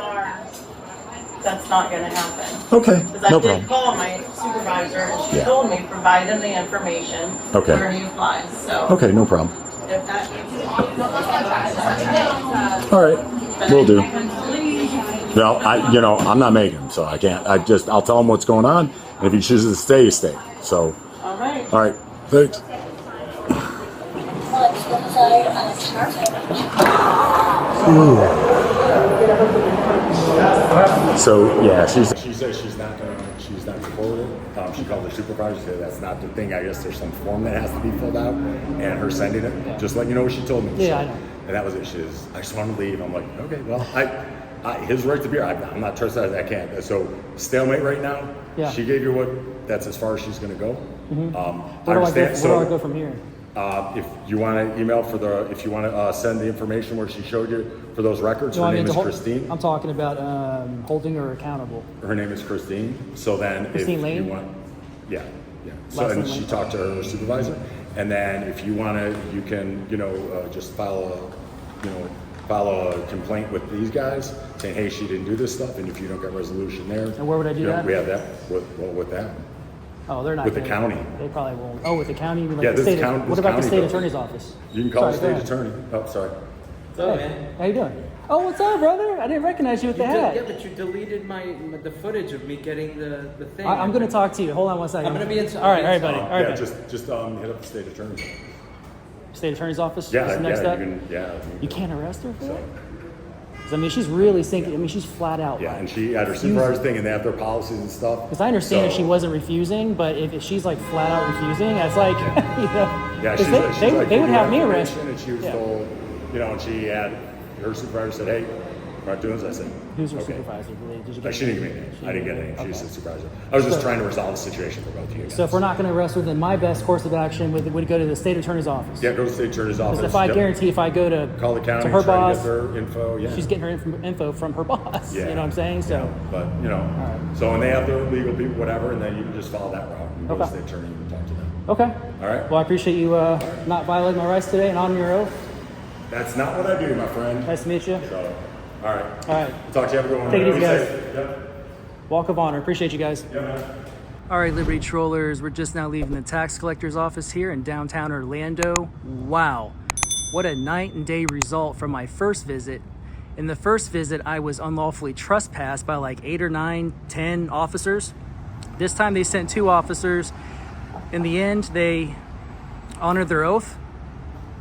S5: That's not going to happen.
S4: Okay.
S5: Because I
S4: No
S5: did
S4: problem.
S5: call my supervisor, and she
S4: Yeah.
S5: told me provide him the information
S4: Okay.
S5: where he applies. So
S4: Okay. No problem.
S5: if that
S4: All right. Will do. Well, I'm not Megan, so I can't. I'll tell him what's going on. And if he chooses to stay, he stay. So.
S5: All right.
S4: All right. Thanks. So yeah, she says she's not gonna forward it. She called her supervisor, said that's not the thing. I guess there's some form that has to be filled out, and her sending it. Just let you know what she told me.
S1: Yeah, I know.
S4: And that was it. She says, I just want to leave. I'm like, okay, well, his right to be here. I'm not trusting. I can't. So stalemate right now.
S1: Yeah.
S4: She gave you what. That's as far as she's gonna go.
S1: Where do I go from here?
S4: If you want to email if you want to send the information where she showed you for those records, her name is Christine.
S1: I'm talking about holding her accountable.
S4: Her name is Christine. So then
S1: Cristy
S4: if
S1: Lang?
S4: you want, yeah. So
S1: Last
S4: and
S1: name
S4: she
S1: Lang?
S4: talked to her supervisor, and then if you want to, you can just file a complaint with these guys saying, hey, she didn't do this stuff, and if you don't get resolution there,
S1: And where would I do that?
S4: We have that with that.
S1: Oh, they're not
S4: With the
S1: gonna-
S4: county.
S1: They probably won't. Oh, with the county? You mean like
S4: Yeah,
S1: the
S4: this
S1: state
S4: county-
S1: what
S4: this
S1: about the
S4: county
S1: state
S4: does it.
S1: attorney's office?
S4: You can call the
S1: Sorry,
S4: state
S1: go ahead.
S4: attorney. Oh, sorry.
S15: What's up, man?
S1: How you doing? Oh, what's up, brother? I didn't recognize you with the hat.
S15: Yeah, but you deleted the footage of me getting the thing.
S1: I'm going to talk to you. Hold on one second.
S15: I'm gonna be in-
S1: All right, buddy. All right,
S4: Yeah,
S1: buddy.
S4: just hit up the state attorney.
S1: State attorney's office?
S4: Yeah,
S1: is the next
S4: yeah,
S1: step? You can't arrest her for that? 'Cause, I mean, she's really sinking. I mean, she's flat out.
S4: Yeah, and she had her supervisor thing, and they have their policies and stuff.
S1: Because I understand if
S4: So-
S1: she wasn't refusing, but if she's like flat out refusing, it's like, you know.
S4: Yeah,
S1: 'cause they would have me arrested.
S4: And she was
S1: Yeah.
S4: told, and she had her supervisor said, "Hey, we're not doing this." I said,
S1: Who's her
S4: okay.
S1: supervisor? Did you get
S4: She didn't give me a name. I didn't get a name. She just said supervisor. I was just trying to resolve the situation for both of you guys.
S1: So if we're not going to arrest her, then my best course of action would go to the state attorney's office.
S4: Yeah, go to the state attorney's office.
S1: Because if I
S4: Yep.
S1: guarantee if I go to
S4: Call the county,
S1: to her
S4: try to
S1: boss,
S4: get their info. Yeah,
S1: she's getting her info from her boss.
S4: Yeah.
S1: You know what I'm saying? So,
S4: but so when they have their legal people, whatever, and then you can just follow that route and go to the state attorney and talk to them.
S1: okay.
S4: All right.
S1: Well, I appreciate you not violating my rights today and on your oath.
S4: That's not what I do, my friend.
S1: Nice to meet you.
S4: So, all right.
S1: All right.
S4: Talk to you. Have a good one.
S1: Take it easy,
S4: Be
S1: guys.
S4: safe. Yep.
S1: Walk of honor. Appreciate you guys.
S4: Yeah, man.
S1: All right, Liberty Trollers, we're just now leaving the tax collector's office here in downtown Orlando. Wow, what a night and day result from my first visit. In the first visit, I was unlawfully trespassed by like 8 or 9, 10 officers. This time they sent 2 officers. In the end, they honored their oath.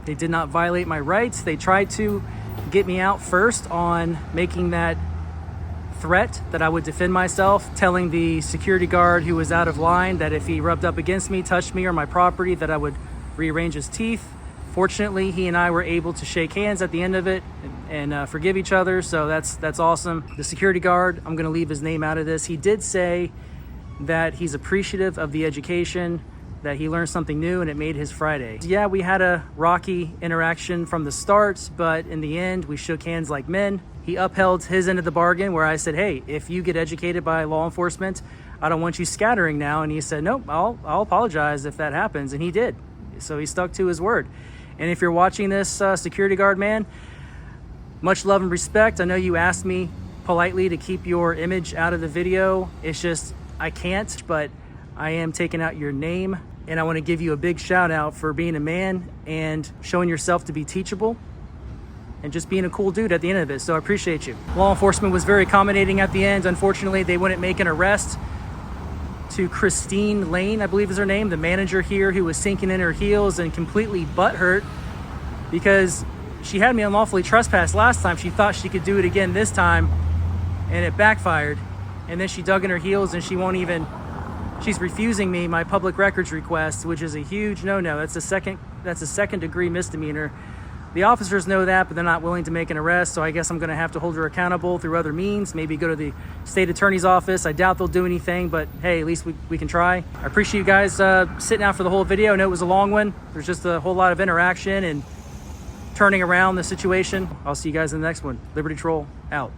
S1: They did not violate my rights. They tried to get me out first on making that threat that I would defend myself, telling the security guard who was out of line that if he rubbed up against me, touched me or my property, that I would rearrange his teeth. Fortunately, he and I were able to shake hands at the end of it and forgive each other, so that's awesome. The security guard, I'm gonna leave his name out of this, he did say that he's appreciative of the education, that he learned something new and it made his Friday. Yeah, we had a rocky interaction from the start, but in the end, we shook hands like men. He upheld his end of the bargain where I said, hey, if you get educated by law enforcement, I don't want you scattering now. And he said, nope, I'll apologize if that happens. And he did. So he stuck to his word. And if you're watching this, security guard man, much love and respect. I know you asked me politely to keep your image out of the video. It's just, I can't, but I am taking out your name. And I want to give you a big shout out for being a man and showing yourself to be teachable and just being a cool dude at the end of it. So I appreciate you. Law enforcement was very accommodating at the end. Unfortunately, they wouldn't make an arrest to Cristy Lang, I believe is her name, the manager here, who was sinking in her heels and completely butthurt because she had me unlawfully trespassed last time. She thought she could do it again this time, and it backfired. And then she dug in her heels, and she's refusing me my public records request, which is a huge no-no. That's a second degree misdemeanor. The officers know that, but they're not willing to make an arrest, so I guess I'm gonna have to hold her accountable through other means, maybe go to the state attorney's office. I doubt they'll do anything, but hey, at least we can try. I appreciate you guys sitting out for the whole video. I know it was a long one. There's just a whole lot of interaction and turning around the situation. I'll see you guys in the next one. Liberty Troll, out.